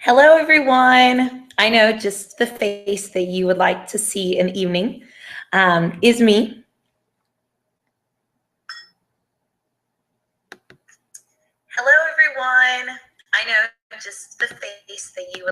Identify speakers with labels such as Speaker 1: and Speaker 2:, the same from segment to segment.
Speaker 1: Hello, everyone. I know just the face that you would like to see in the evening is me. Hello, everyone. I know just the face that you would.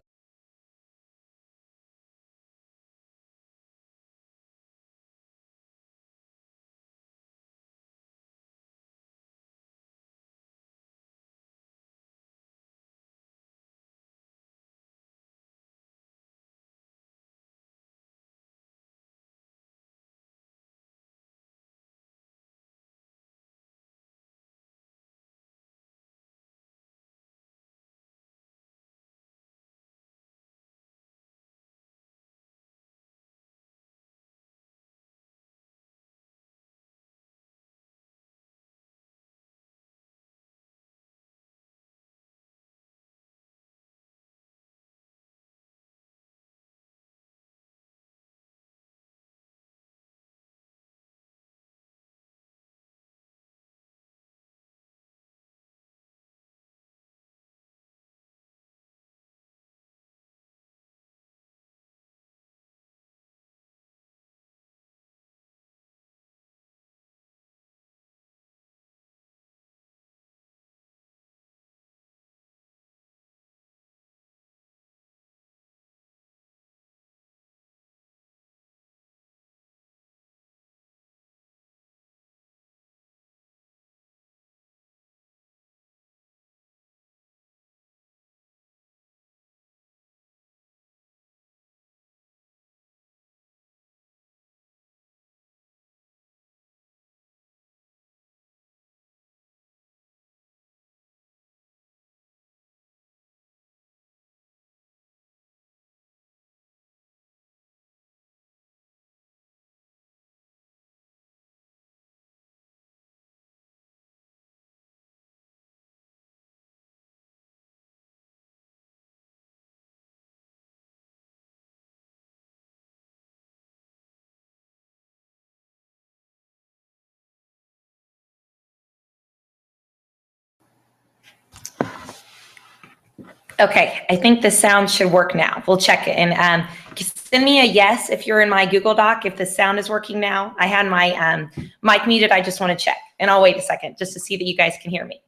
Speaker 1: Okay, I think the sound should work now. We'll check it. And send me a yes if you're in my Google Doc, if the sound is working now. I had my mic muted. I just want to check. And I'll wait a second just to see that you guys can hear me.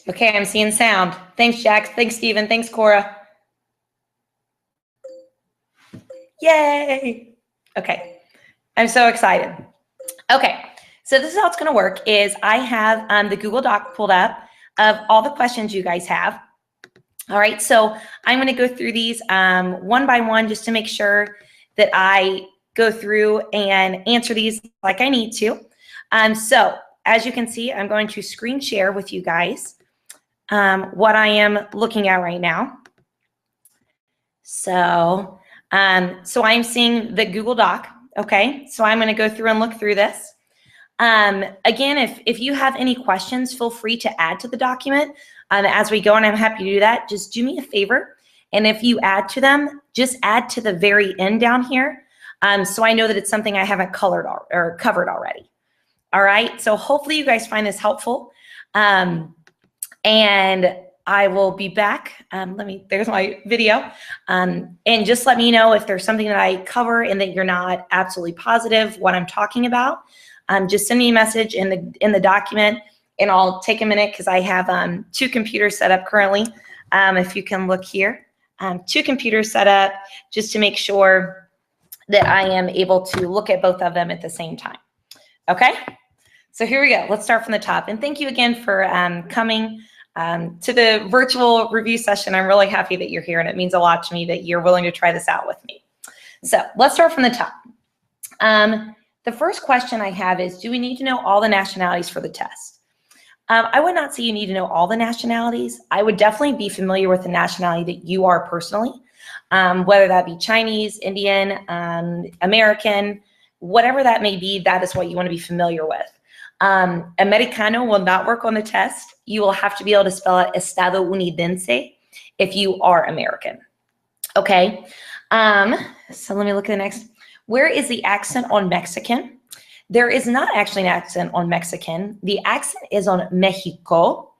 Speaker 1: Okay, I'm seeing sound. Thanks, Jack. Thanks, Stephen. Thanks, Cora. Yay. Okay, I'm so excited. Okay, so this is how it's going to work is I have the Google Doc pulled up of all the questions you guys have. All right, so I'm going to go through these one by one just to make sure that I go through and answer these like I need to. So as you can see, I'm going to screen share with you guys what I am looking at right now. So, so I'm seeing the Google Doc. Okay, so I'm going to go through and look through this. Again, if you have any questions, feel free to add to the document as we go, and I'm happy to do that. Just do me a favor, and if you add to them, just add to the very end down here, so I know that it's something I haven't colored or covered already. All right, so hopefully you guys find this helpful, and I will be back. There's my video, and just let me know if there's something that I cover and that you're not absolutely positive what I'm talking about. Just send me a message in the document, and I'll take a minute because I have two computers set up currently. If you can look here, two computers set up just to make sure that I am able to look at both of them at the same time. Okay, so here we go. Let's start from the top. And thank you again for coming to the virtual review session. I'm really happy that you're here, and it means a lot to me that you're willing to try this out with me. So let's start from the top. The first question I have is, do we need to know all the nationalities for the test? I would not say you need to know all the nationalities. I would definitely be familiar with the nationality that you are personally, whether that be Chinese, Indian, American, whatever that may be, that is what you want to be familiar with. Americano will not work on the test. You will have to be able to spell it estadounidense if you are American. Okay, so let me look at the next. Where is the accent on Mexican? There is not actually an accent on Mexican. The accent is on Mexico.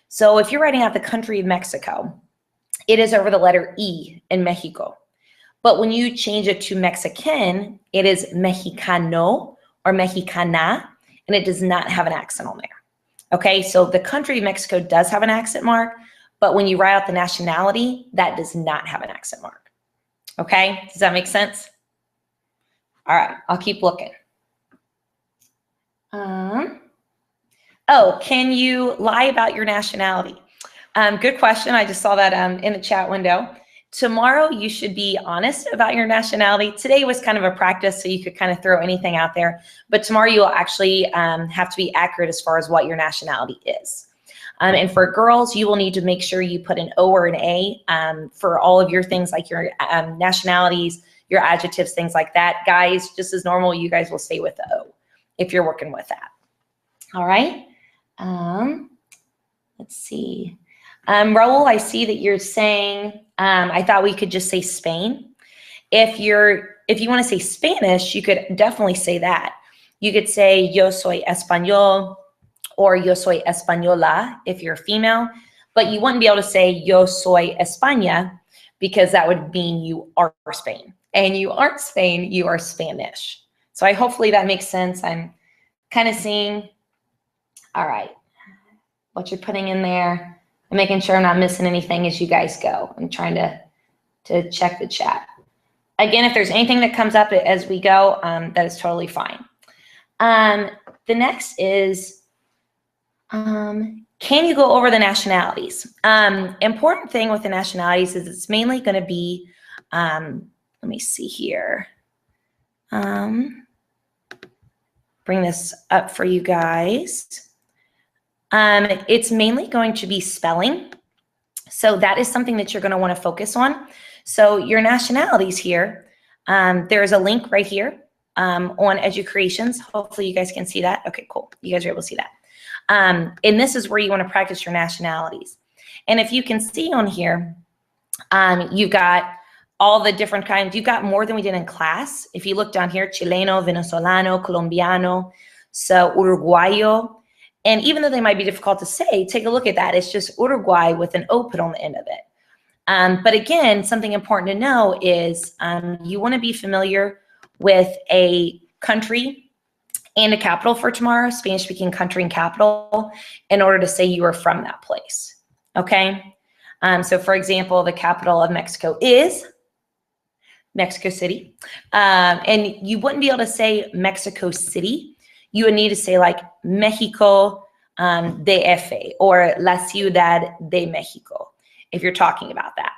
Speaker 1: So if you're writing out the country of Mexico, it is over the letter E in Mexico. But when you change it to Mexican, it is Mexicano or Mexicana, and it does not have an accent on there. Okay, so the country of Mexico does have an accent mark, but when you write out the nationality, that does not have an accent mark. Okay, does that make sense? All right, I'll keep looking. Oh, can you lie about your nationality? Good question. I just saw that in the chat window. Tomorrow, you should be honest about your nationality. Today was kind of a practice, so you could kind of throw anything out there. But tomorrow, you'll actually have to be accurate as far as what your nationality is. And for girls, you will need to make sure you put an O or an A for all of your things like your nationalities, your adjectives, things like that. Guys, just as normal, you guys will stay with the O if you're working with that. All right. Let's see. Raul, I see that you're saying, I thought we could just say Spain. If you want to say Spanish, you could definitely say that. You could say yo soy español or yo soy española if you're a female, but you wouldn't be able to say yo soy España because that would mean you are Spain. And you aren't Spain, you are Spanish. So hopefully that makes sense. I'm kind of seeing, all right, what you're putting in there. I'm making sure I'm not missing anything as you guys go. I'm trying to check the chat. Again, if there's anything that comes up as we go, that is totally fine. The next is, can you go over the nationalities? Important thing with the nationalities is it's mainly going to be, let me see here. Bring this up for you guys. It's mainly going to be spelling. So that is something that you're going to want to focus on. So your nationalities here, there's a link right here on Educreations. Hopefully you guys can see that. Okay, cool. You guys are able to see that. And this is where you want to practice your nationalities. And if you can see on here, you've got all the different kinds. You've got more than we did in class. If you look down here, Chileno, Venezolano, Colombiano, so Uruguayo. And even though they might be difficult to say, take a look at that. It's just Uruguay with an O put on the end of it. But again, something important to know is you want to be familiar with a country and a capital for tomorrow, Spanish-speaking country and capital, in order to say you are from that place, okay? So for example, the capital of Mexico is Mexico City. And you wouldn't be able to say Mexico City. You would need to say like Mexico DF or La Ciudad de Mexico if you're talking about that.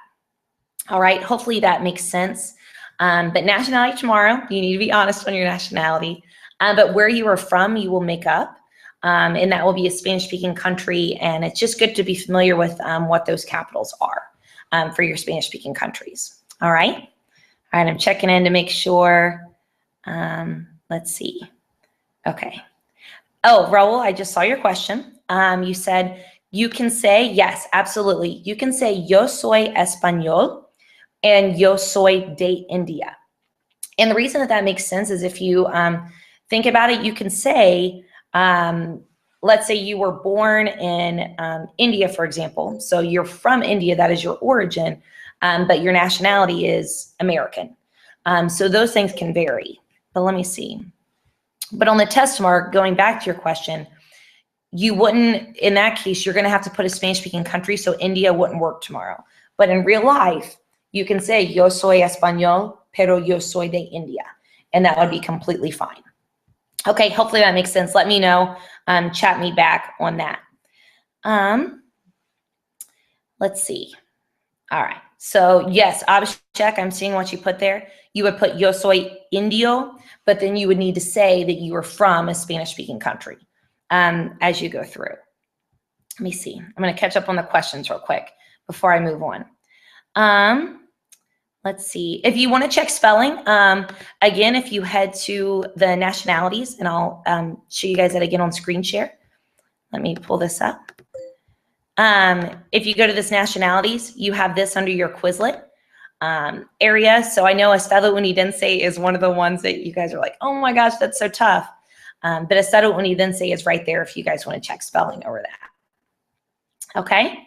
Speaker 1: All right, hopefully that makes sense. But nationality tomorrow, you need to be honest on your nationality. But where you are from, you will make up. And that will be a Spanish-speaking country. And it's just good to be familiar with what those capitals are for your Spanish-speaking countries. All right. All right, I'm checking in to make sure. Let's see. Okay. Oh, Raul, I just saw your question. You said you can say, yes, absolutely. You can say yo soy español and yo soy de India. And the reason that makes sense is if you think about it, you can say, let's say you were born in India, for example. So you're from India, that is your origin, but your nationality is American. So those things can vary. But let me see. But on the test mark, going back to your question, you wouldn't, in that case, you're going to have to put a Spanish-speaking country, so India wouldn't work tomorrow. But in real life, you can say, yo soy español, pero yo soy de India, and that would be completely fine. Okay, hopefully that makes sense. Let me know, chat me back on that. Let's see. All right, so yes, Abhishek, I'm seeing what you put there. You would put yo soy indio, but then you would need to say that you are from a Spanish-speaking country as you go through. Let me see. I'm going to catch up on the questions real quick before I move on. Let's see. If you want to check spelling, again, if you head to the nationalities, and I'll show you guys that again on screen share. Let me pull this up. If you go to this nationalities, you have this under your Quizlet area. So I know Estado Unidense is one of the ones that you guys are like, oh my gosh, that's so tough. But estadounidense is right there if you guys want to check spelling over that. Okay.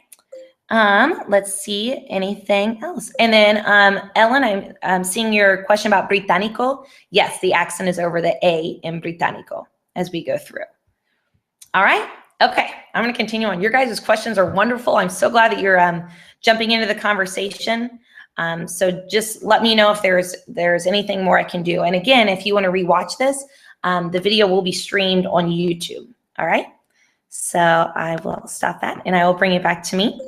Speaker 1: Let's see, anything else? And then Ellen, I'm seeing your question about Británico. Yes, the accent is over the A in Británico as we go through. All right. Okay, I'm going to continue on. Your guys' questions are wonderful. I'm so glad that you're jumping into the conversation. So just let me know if there's anything more I can do. And again, if you want to rewatch this, the video will be streamed on YouTube. All right. So I will stop that and I will bring it back to me.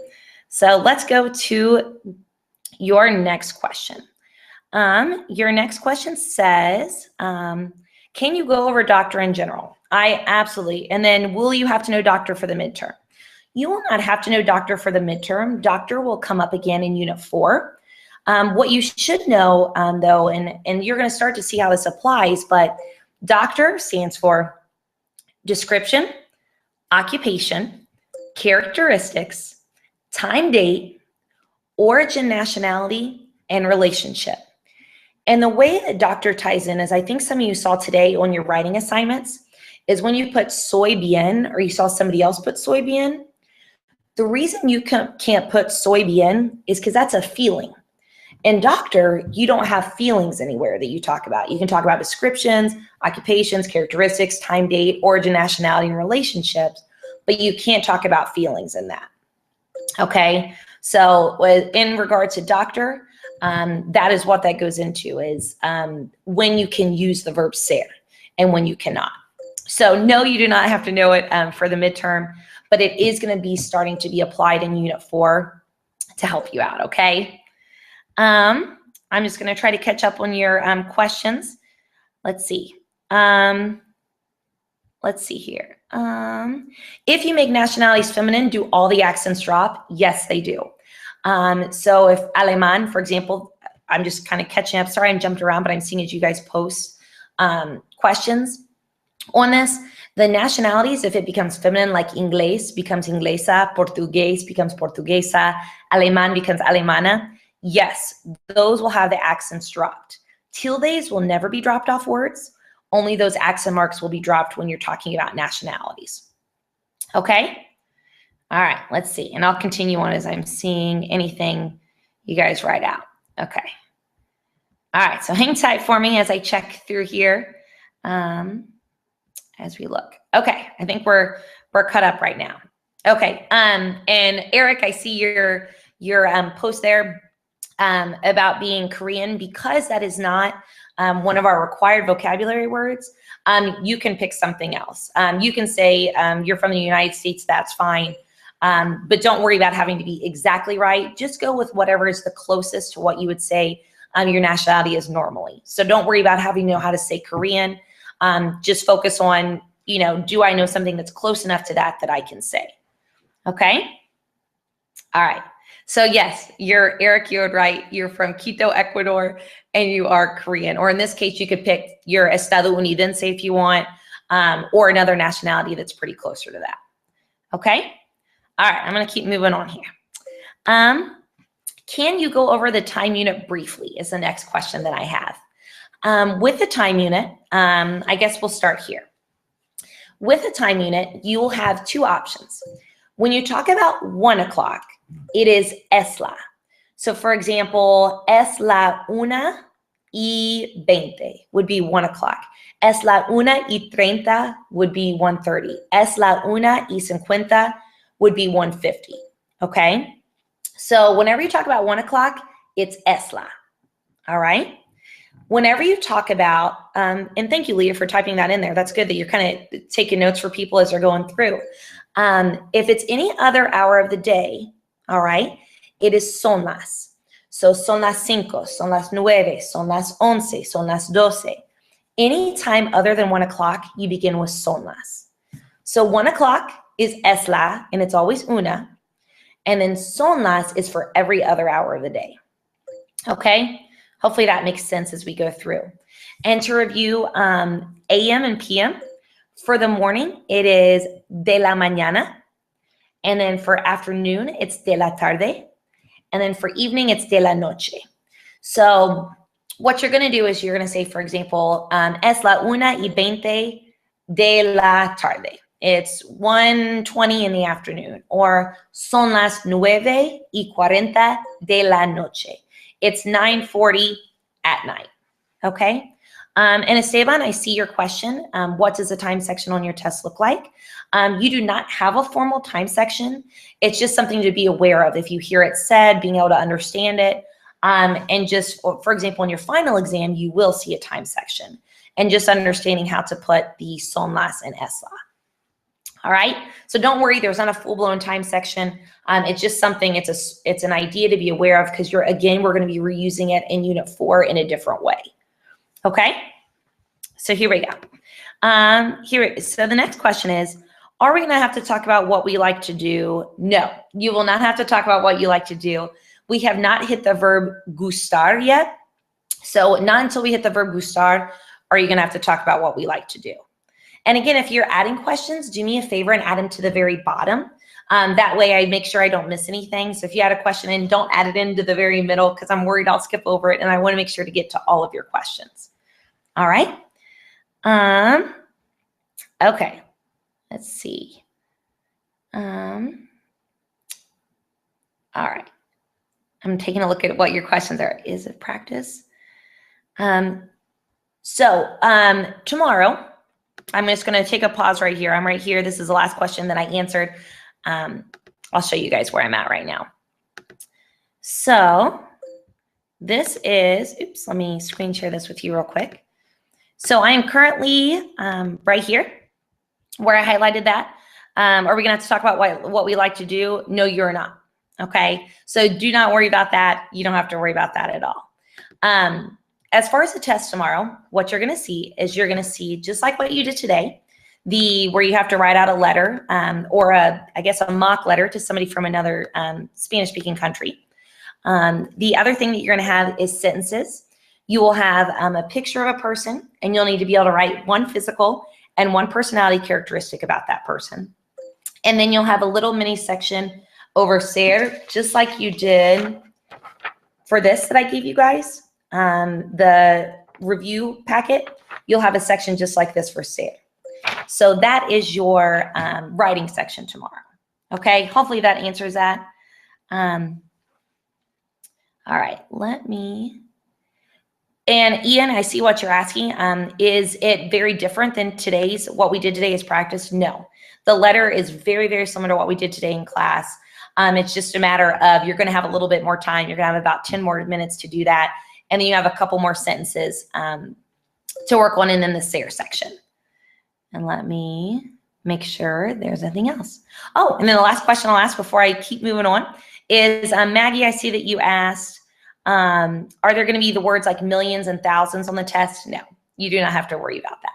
Speaker 1: So let's go to your next question. Your next question says, can you go over doctor in general? I absolutely. And then will you have to know doctor for the midterm? You will not have to know doctor for the midterm. Doctor will come up again in Unit 4. What you should know, though, and you're going to start to see how this applies, but doctor stands for description, occupation, characteristics, time, date, origin, nationality, and relationship. And the way that doctor ties in, as I think some of you saw today on your writing assignments, is when you put soy bien, or you saw somebody else put soy bien, the reason you can't put soy bien is because that's a feeling. In doctor, you don't have feelings anywhere that you talk about. You can talk about descriptions, occupations, characteristics, time, date, origin, nationality, and relationships, but you can't talk about feelings in that. Okay, so in regards to doctor, that is what that goes into, is when you can use the verb ser and when you cannot. So no, you do not have to know it for the midterm, but it is going to be starting to be applied in Unit 4 to help you out, okay? I'm just going to try to catch up on your questions. Let's see. Let's see here. If you make nationalities feminine, do all the accents drop? Yes, they do. So if Alemán, for example, I'm just kind of catching up. Sorry, I'm jumped around, but I'm seeing as you guys post questions on this. The nationalities, if it becomes feminine, like Inglés becomes Inglesa, Portugués becomes Portuguesa, Alemán becomes Alemana, yes, those will have the accents dropped. Tildes will never be dropped off words. Only those accent marks will be dropped when you're talking about nationalities. Okay? All right, let's see. And I'll continue on as I'm seeing anything you guys write out. Okay. All right, so hang tight for me as I check through here as we look. Okay, I think we're cut up right now. Okay, and Eric, I see your post there about being Korean. Because that is not one of our required vocabulary words, you can pick something else. You can say you're from the United States, that's fine. But don't worry about having to be exactly right. Just go with whatever is the closest to what you would say your nationality is normally. So don't worry about having to know how to say Korean. Just focus on, you know, do I know something that's close enough to that I can say? Okay? All right. So yes, Eric, you're right. You're from Quito, Ecuador, and you are Korean. Or in this case, you could pick your estadounidense if you want, or another nationality that's pretty closer to that. Okay? All right, I'm going to keep moving on here. Can you go over the time unit briefly is the next question that I have. With the time unit, I guess we'll start here. With the time unit, you will have two options. When you talk about 1 o'clock, it is es la. So for example, es la 1:20 would be 1 o'clock. Es la 1:30 would be 1:30. Es la 1:50 would be 1:50, okay? So whenever you talk about 1 o'clock, it's es la, all right? Whenever you talk about, and thank you, Leah, for typing that in there. That's good that you're kind of taking notes for people as they're going through. If it's any other hour of the day, all right, it is son las. So son las 5, son las 9, son las 11, son las 12. Any time other than 1 o'clock, you begin with son las. So 1 o'clock is es la, and it's always una. And then son las is for every other hour of the day. Okay? Hopefully that makes sense as we go through. And to review AM and PM, for the morning, it is de la mañana. And then for afternoon, it's de la tarde. And then for evening, it's de la noche. So what you're going to do is you're going to say, for example, es la 1:20 de la tarde. It's 1:20 in the afternoon, or son las 9:40 de la noche. It's 9:40 at night, okay? And Esteban, I see your question. What does the time section on your test look like? You do not have a formal time section. It's just something to be aware of. If you hear it said, being able to understand it, and just, for example, in your final exam, you will see a time section, and just understanding how to put the son las and es la. All right, so don't worry, there's not a full-blown time section. It's just something, it's an idea to be aware of, because we're going to be reusing it in Unit 4 in a different way. Okay, so here we go. So the next question is, are we going to have to talk about what we like to do? No, you will not have to talk about what you like to do. We have not hit the verb gustar yet. So not until we hit the verb gustar are you going to have to talk about what we like to do. And again, if you're adding questions, do me a favor and add them to the very bottom. That way I make sure I don't miss anything. So if you add a question in, don't add it into the very middle, because I'm worried I'll skip over it, and I want to make sure to get to all of your questions. All right. Okay. Let's see. All right. I'm taking a look at what your questions are. Is it practice? Tomorrow, I'm just going to take a pause right here. I'm right here. This is the last question that I answered. I'll show you guys where I'm at right now. So this is, oops, let me screen share this with you real quick. So I am currently right here where I highlighted that. Are we going to have to talk about what we like to do? No, you're not. Okay. So do not worry about that. You don't have to worry about that at all. As far as the test tomorrow, what you're going to see is you're going to see, just like what you did today, where you have to write out a letter or a mock letter to somebody from another Spanish-speaking country. The other thing that you're going to have is sentences. You will have a picture of a person, and you'll need to be able to write one physical and one personality characteristic about that person. And then you'll have a little mini section over ser, just like you did for this that I gave you guys. The review packet, you'll have a section just like this for ser. So that is your writing section tomorrow. Okay, hopefully that answers that. All right, and Ian, I see what you're asking. Is it very different than what we did today is practice? No, the letter is very, very similar to what we did today in class. It's just a matter of, you're going to have a little bit more time. You're going to have about 10 more minutes to do that. And then you have a couple more sentences to work on, and then the ser section. And let me make sure there's nothing else. Oh, and then the last question I'll ask before I keep moving on is, Maggie, I see that you asked, are there going to be the words like millions and thousands on the test? No, you do not have to worry about that.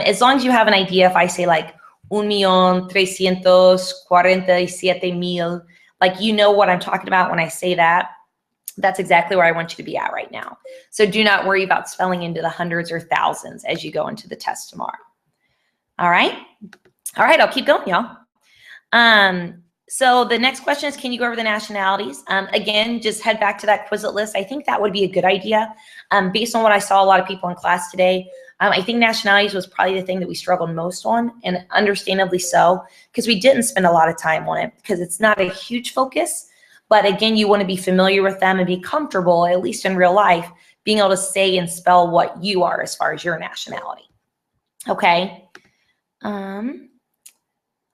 Speaker 1: As long as you have an idea, if I say like 1,347,000, like, you know what I'm talking about when I say that. That's exactly where I want you to be at right now. So do not worry about spelling into the hundreds or thousands as you go into the test tomorrow. All right. All right, I'll keep going, y'all. So the next question is, can you go over the nationalities? Again, just head back to that Quizlet list. I think that would be a good idea. Based on what I saw a lot of people in class today, I think nationalities was probably the thing that we struggled most on, and understandably so, because we didn't spend a lot of time on it, because it's not a huge focus. But again, you want to be familiar with them and be comfortable, at least in real life, being able to say and spell what you are as far as your nationality. Okay.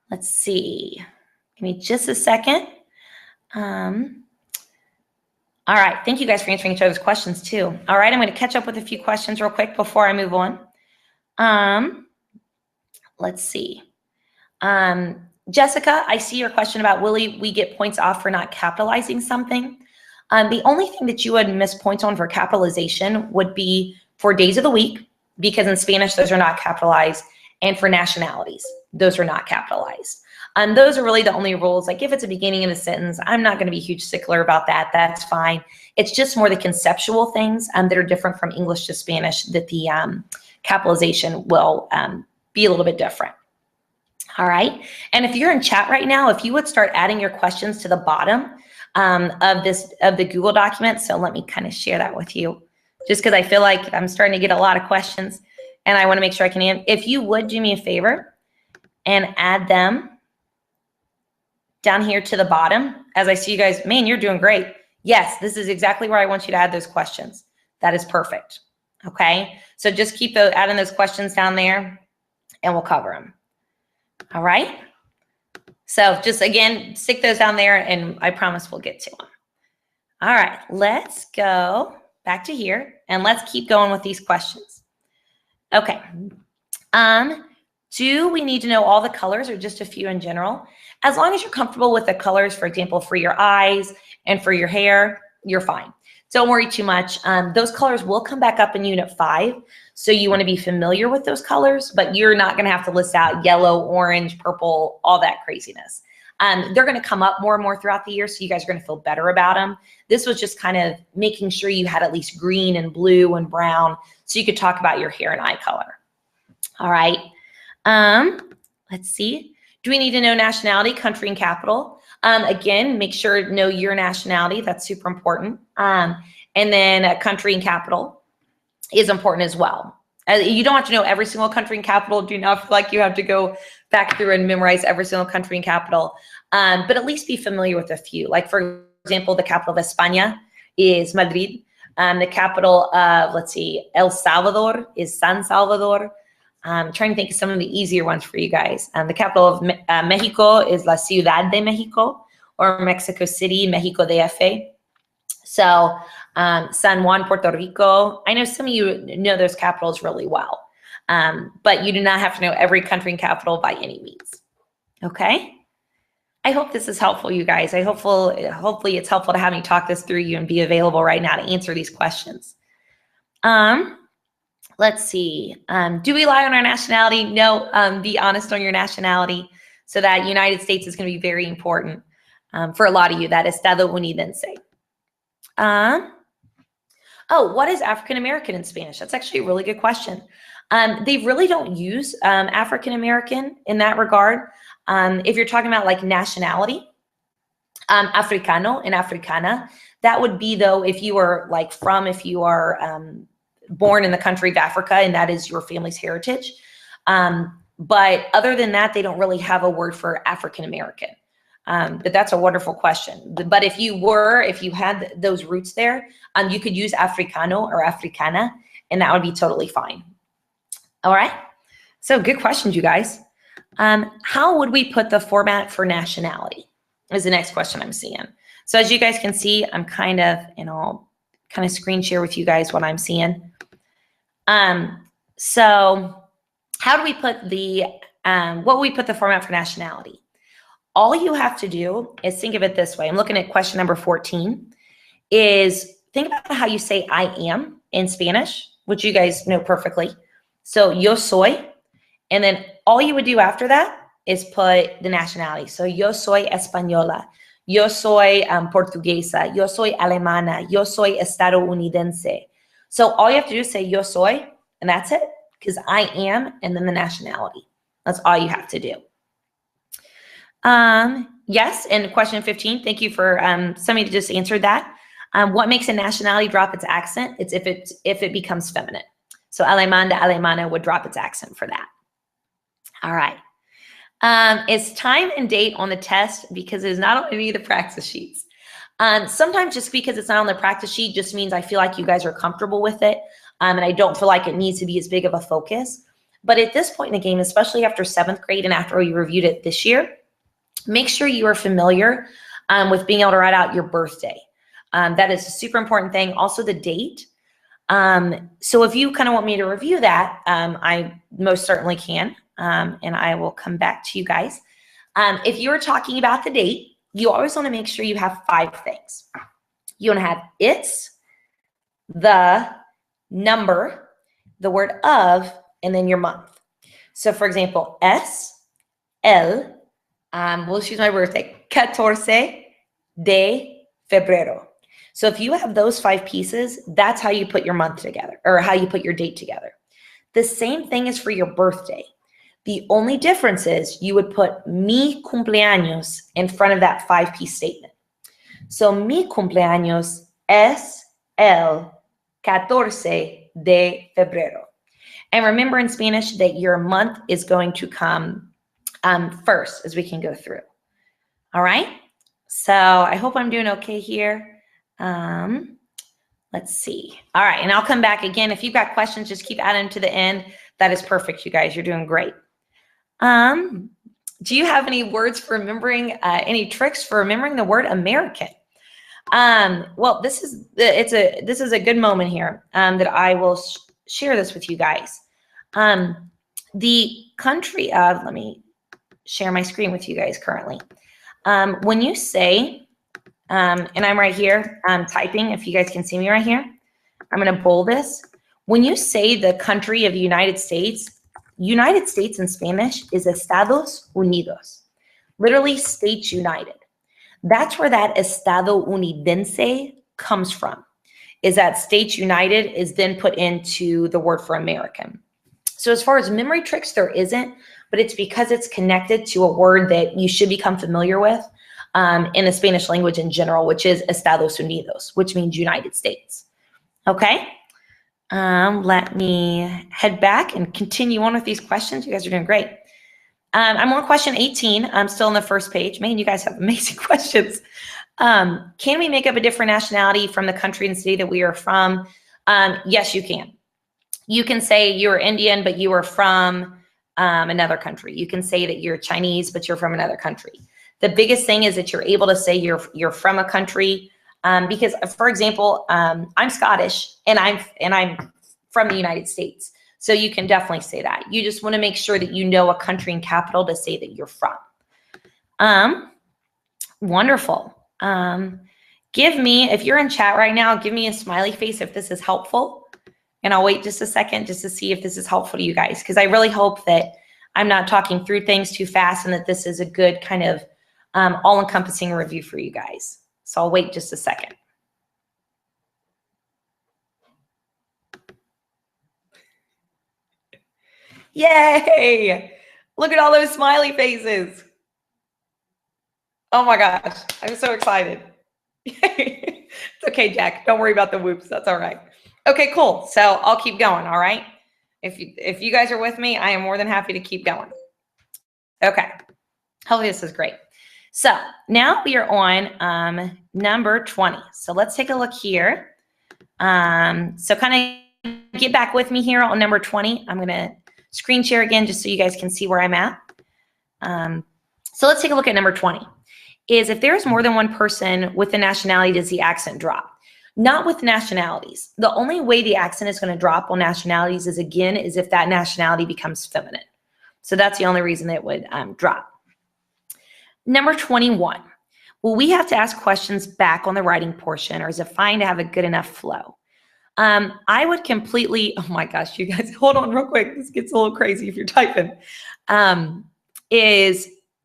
Speaker 1: Let's see. Give me just a second. All right. Thank you guys for answering each other's questions too. All right. I'm going to catch up with a few questions real quick before I move on. Let's see. Jessica, I see your question about will we get points off for not capitalizing something. The only thing that you would miss points on for capitalization would be for days of the week, because in Spanish, those are not capitalized, and for nationalities, those are not capitalized. Those are really the only rules. Like if it's a beginning of a sentence, I'm not going to be a huge stickler about that. That's fine. It's just more the conceptual things that are different from English to Spanish that the capitalization will be a little bit different. All right. And if you're in chat right now, if you would start adding your questions to the bottom of the Google document. So let me kind of share that with you, just because I feel like I'm starting to get a lot of questions. and I want to make sure I can, if you would do me a favor and add them down here to the bottom, as I see you guys, man, you're doing great. Yes, this is exactly where I want you to add those questions. That is perfect. Okay, so just keep adding those questions down there and we'll cover them. All right. So just again, stick those down there and I promise we'll get to them. All right, let's go back to here and let's keep going with these questions. Okay. Do we need to know all the colors or just a few in general? As long as you're comfortable with the colors, for example, for your eyes and for your hair, you're fine. Don't worry too much. Those colors will come back up in Unit 5. So you want to be familiar with those colors, but you're not going to have to list out yellow, orange, purple, all that craziness. They're going to come up more and more throughout the year, so you guys are going to feel better about them. This was just kind of making sure you had at least green and blue and brown so you could talk about your hair and eye color. All right. Let's see. Do we need to know nationality, country, and capital? Again, make sure to know your nationality. That's super important. And then country and capital is important as well. You don't have to know every single country and capital. Do not feel like you have to go back through and memorize every single country and capital, but at least be familiar with a few. Like, for example, the capital of España is Madrid. The capital of, let's see, El Salvador is San Salvador. I'm trying to think of some of the easier ones for you guys. The capital of Mexico is La Ciudad de Mexico, or Mexico City, Mexico DF. So San Juan, Puerto Rico. I know some of you know those capitals really well, but you do not have to know every country and capital by any means. Okay? I hope this is helpful, you guys. Hopefully it's helpful to have me talk this through you and be available right now to answer these questions. Let's see. Do we lie on our nationality? No. Be honest on your nationality. So that United States is going to be very important for a lot of you. That Estado Unidense. Oh, what is African American in Spanish? That's actually a really good question. They really don't use African American in that regard. If you're talking about like nationality, Africano and Africana, that would be though if you are like if you are born in the country of Africa and that is your family's heritage. But other than that, they don't really have a word for African American. But that's a wonderful question. But if you had those roots there, you could use Africano or Africana, and that would be totally fine. All right. So good questions, you guys. How would we put the format for nationality is the next question I'm seeing. So as you guys can see, I'm kind of screen share with you guys what I'm seeing. So how do we put what we put the format for nationality? All you have to do is think of it this way. I'm looking at question number 14 is think about how you say I am in Spanish, which you guys know perfectly. So yo soy, and then all you would do after that is put the nationality. So yo soy española, yo soy portuguesa, yo soy alemana, yo soy estadounidense. So all you have to do is say yo soy, and that's it, because I am, and then the nationality. That's all you have to do. Yes, and question 15, thank you for somebody just answered that. What makes a nationality drop its accent? It's if it becomes feminine. So alemán to alemana would drop its accent for that. All right. It's time and date on the test because it is not on any of the practice sheets. Sometimes just because it's not on the practice sheet just means I feel like you guys are comfortable with it, and I don't feel like it needs to be as big of a focus. But at this point in the game, especially after 7th grade and after you reviewed it this year, make sure you are familiar with being able to write out your birthday. That is a super important thing. Also the date. So if you kind of want me to review that, I most certainly can, and I will come back to you guys. If you're talking about the date, you always want to make sure you have 5 things. You want to have it's, the, number, the word of, and then your month. So for example, we'll choose my birthday, 14 de febrero. So if you have those 5 pieces, that's how you put your month together, or how you put your date together. The same thing is for your birthday. The only difference is you would put mi cumpleaños in front of that 5-piece statement. So mi cumpleaños es el 14 de febrero. And remember in Spanish that your month is going to come first as we can go through. All right. So I hope I'm doing okay here. Let's see. All right. And I'll come back again. If you've got questions, just keep adding to the end. That is perfect, you guys. You're doing great. Do you have any words for remembering, any tricks for remembering the word American? Well, this is a good moment here that I will share this with you guys. The country of, let me share my screen with you guys currently. When you say, and I'm right here, I'm typing, if you guys can see me right here, I'm going to bold this. When you say the country of the United States in Spanish is Estados Unidos, literally States United. That's where that estadounidense comes from, is that States United is then put into the word for American. So as far as memory tricks, there isn't, but it's because it's connected to a word that you should become familiar with in the Spanish language in general, which is Estados Unidos, which means United States. Okay. Let me head back and continue on with these questions. You guys are doing great. I'm on question 18. I'm still on the first page. Man, you guys have amazing questions. Can we make up a different nationality from the country and city that we are from? Yes, you can. You can say you're Indian, but you are from another country. You can say that you're Chinese, but you're from another country. The biggest thing is that you're able to say you're from a country because, for example, I'm Scottish and I'm from the United States. So you can definitely say that. You just want to make sure that you know a country and capital to say that you're from. Wonderful. Give me, if you're in chat right now, give me a smiley face if this is helpful. And I'll wait just a second just to see if this is helpful to you guys, because I really hope that I'm not talking through things too fast and that this is a good kind of all-encompassing review for you guys. So I'll wait just a second. Yay! Look at all those smiley faces. Oh my gosh, I'm so excited. It's okay, Jack. Don't worry about the whoops. That's all right. Okay, cool. So I'll keep going, all right? If you guys are with me, I am more than happy to keep going. Okay. Hopefully this is great. So now we are on number 20. So let's take a look here. So kind of get back with me here on number 20. I'm going to screen share again just so you guys can see where I'm at. So let's take a look at number 20. Is if there's more than one person with the nationality, does the accent drop? Not with nationalities. The only way the accent is going to drop on nationalities is, again, is if that nationality becomes feminine. So that's the only reason it would drop. Number 21. Will we have to ask questions back on the writing portion, or is it fine to have a good enough flow? I would completely, oh my gosh, you guys, hold on real quick. This gets a little crazy if you're typing.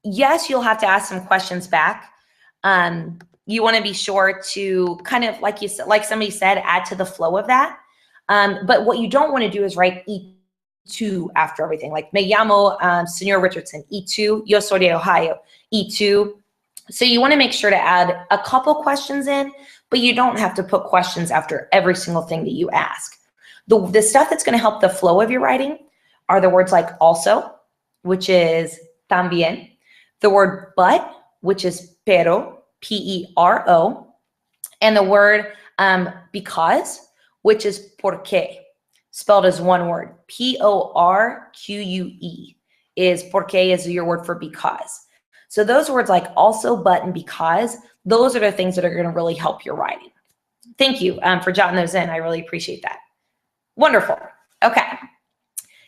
Speaker 1: Yes, you'll have to ask some questions back. You want to be sure to kind of, like you said, like somebody said, add to the flow of that. But what you don't want to do is write E2 after everything. Like, me llamo Señor Richardson, E2, yo soy de Ohio, E2. So you want to make sure to add a couple questions in, but you don't have to put questions after every single thing that you ask. The stuff that's going to help the flow of your writing are the words like also, which is también, the word but, which is pero, P-E-R-O, and the word because, which is porque, spelled as one word. P-O-R-Q-U-E is porque is your word for because. So those words like also, but, and because, those are the things that are going to really help your writing. Thank you for jotting those in. I really appreciate that. Wonderful. Okay.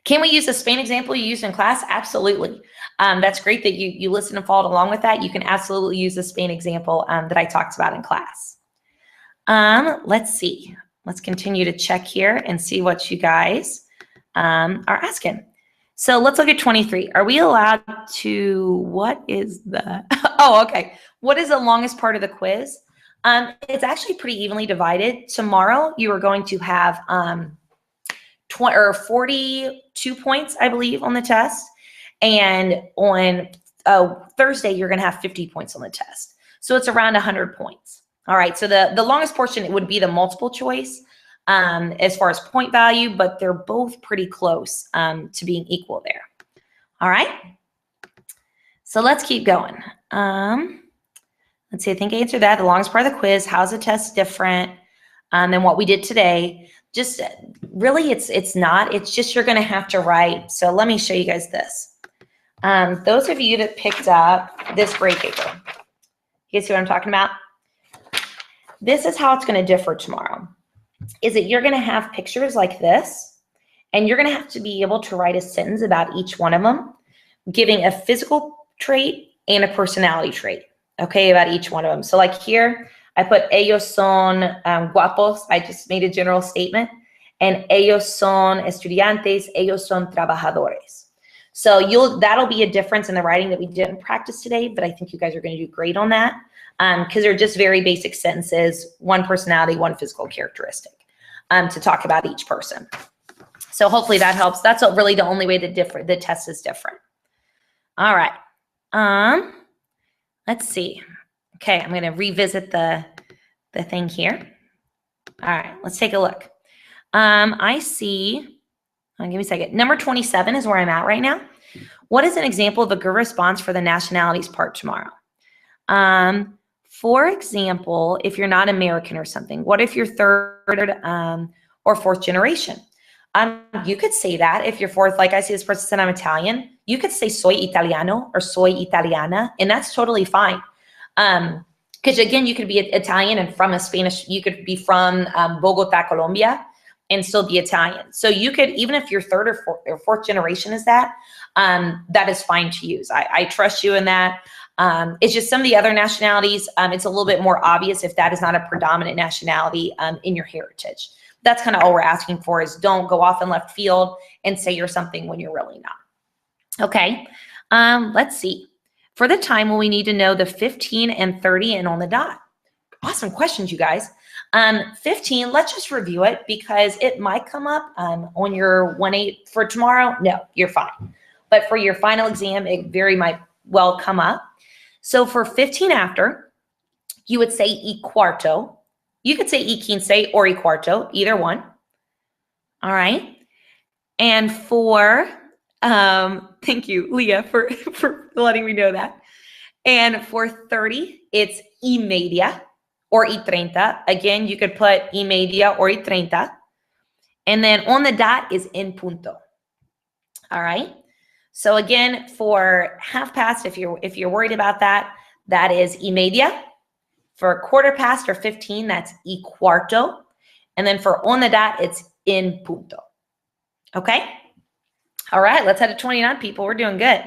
Speaker 1: Can we use the Spain example you used in class? Absolutely. That's great that you listened and followed along with that. You can absolutely use the Spain example that I talked about in class. Let's see. Let's continue to check here and see what you guys are asking. So let's look at 23. Are we allowed to, what is the, oh, okay. What is the longest part of the quiz? It's actually pretty evenly divided. Tomorrow you are going to have 42 points, I believe, on the test. And on Thursday, you're going to have 50 points on the test. So it's around 100 points. All right. So the longest portion would be the multiple choice. as far as point value, but they're both pretty close to being equal there. All right. So let's keep going. Let's see, I think I answered that. The longest part of the quiz, how's the test different than what we did today? Just really, it's not. It's just you're going to have to write. So let me show you guys this. Those of you that picked up this grade paper, you see what I'm talking about? This is how it's going to differ tomorrow. Is that you're going to have pictures like this, and you're going to have to be able to write a sentence about each one of them, giving a physical trait and a personality trait, okay, about each one of them. So like here, I put ellos son guapos. I just made a general statement. And ellos son estudiantes, ellos son trabajadores. So that'll be a difference in the writing that we didn't practice today, but I think you guys are going to do great on that because they're just very basic sentences, one personality, one physical characteristic to talk about each person. So hopefully that helps. That's really the only way the test is different. All right. Let's see. Okay, I'm going to revisit the thing here. All right, let's take a look. I see, give me a second. Number 27 is where I'm at right now. What is an example of a good response for the nationalities part tomorrow? For example, if you're not American or something, what if you're third or fourth generation? You could say that if you're fourth, like I see this person said I'm Italian, you could say soy italiano or soy italiana, and that's totally fine. Because again, you could be Italian and from a Spanish, you could be from Bogota, Colombia, and still be Italian. So you could, even if you're third or fourth generation is that is fine to use. I trust you in that. It's just some of the other nationalities, it's a little bit more obvious if that is not a predominant nationality in your heritage. That's kind of all we're asking for is don't go off in left field and say you're something when you're really not. Okay, let's see. For the time when we need to know the 15 and 30 and on the dot. Awesome questions, you guys. 15, let's just review it because it might come up on your 1-8 for tomorrow. No, you're fine. But for your final exam, it very might well come up. So for 15 after, you would say y cuarto. You could say y quince or y cuarto, either one. All right. And for, thank you, Leah, for letting me know that. And for 30, it's y media or y treinta. Again, you could put y media or y treinta. And then on the dot is en punto. All right. So again, for half past, if you're worried about that, that is y media. For quarter past or 15, that's y cuarto. And then for on the dot, it's en punto. Okay. All right, let's head to 29, people. We're doing good.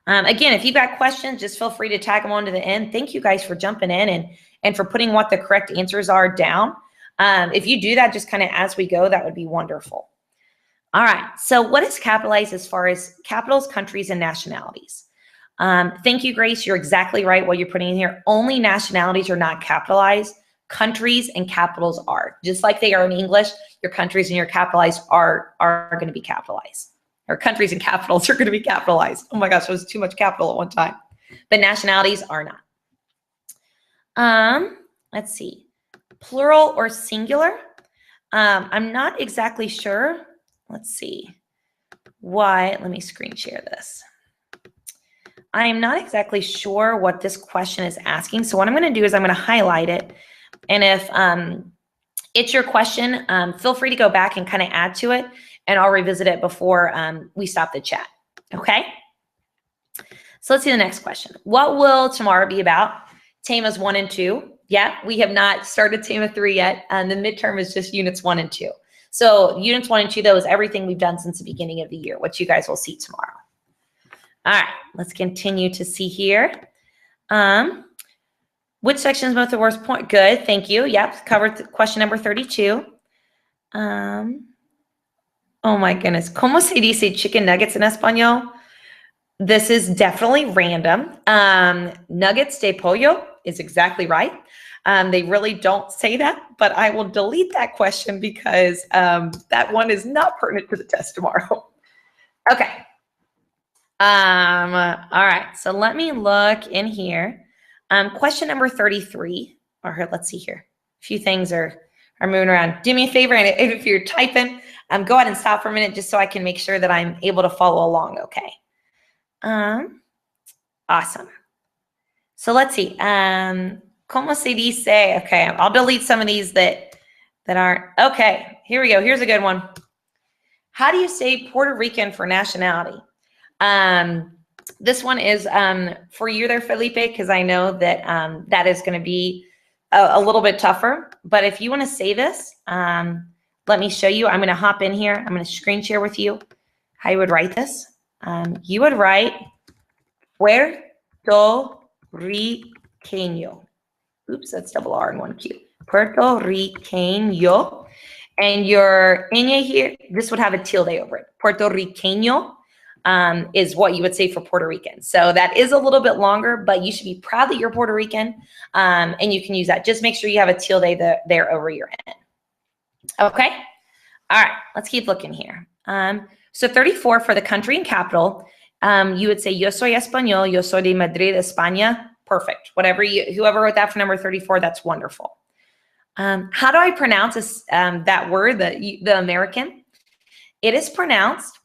Speaker 1: Again, if you've got questions, just feel free to tag them on to the end. Thank you guys for jumping in and for putting what the correct answers are down. If you do that just kind of as we go, that would be wonderful. All right, so what is capitalized as far as capitals, countries, and nationalities? Thank you, Grace. You're exactly right what you're putting in here. Only nationalities are not capitalized. Countries and capitals are. Just like they are in English, your countries and your capitalized are going to be capitalized. Or countries and capitals are going to be capitalized. Oh my gosh, it was too much capital at one time. But nationalities are not. Let's see. Plural or singular? I'm not exactly sure. Let's see. Why? Let me screen share this. I am not exactly sure what this question is asking. So what I'm going to do is I'm going to highlight it. And if it's your question, feel free to go back and kind of add to it. And I'll revisit it before we stop the chat. Okay? So let's see the next question. What will tomorrow be about? TAMAs 1 and 2. Yeah, we have not started TAMA 3 yet. And the midterm is just units 1 and 2. So units 1 and 2, though, is everything we've done since the beginning of the year, which you guys will see tomorrow. All right, let's continue to see here. Which section is most the worst point? Good, thank you. Yep, covered question number 32. Oh my goodness. ¿Cómo se dice chicken nuggets en español? This is definitely random. Nuggets de pollo is exactly right. They really don't say that, but I will delete that question because that one is not pertinent to the test tomorrow. Okay. All right. So let me look in here. Question number 33. Or let's see here. A few things are are moving around. Do me a favor, and if you're typing, go ahead and stop for a minute just so I can make sure that I'm able to follow along, okay? Awesome. So let's see. ¿Cómo se dice? Okay, I'll delete some of these that aren't. Okay, here we go. Here's a good one. How do you say Puerto Rican for nationality? This one is for you there, Felipe, because I know that that is going to be a little bit tougher. But if you want to say this, let me show you. I'm going to hop in here. I'm going to screen share with you how you would write this. You would write Puerto Riqueño. Oops, that's double R in one Q. Puerto Riqueño. And your ñ here, this would have a tilde over it. Puerto Riqueño is what you would say for Puerto Rican. So that is a little bit longer, but you should be proud that you're Puerto Rican, and you can use that. Just make sure you have a tilde there over your N. Okay? All right, let's keep looking here. So 34 for the country and capital, you would say, yo soy español, yo soy de Madrid, España. Perfect. Whoever wrote that for number 34, that's wonderful. How do I pronounce this, that word, the American? It is pronounced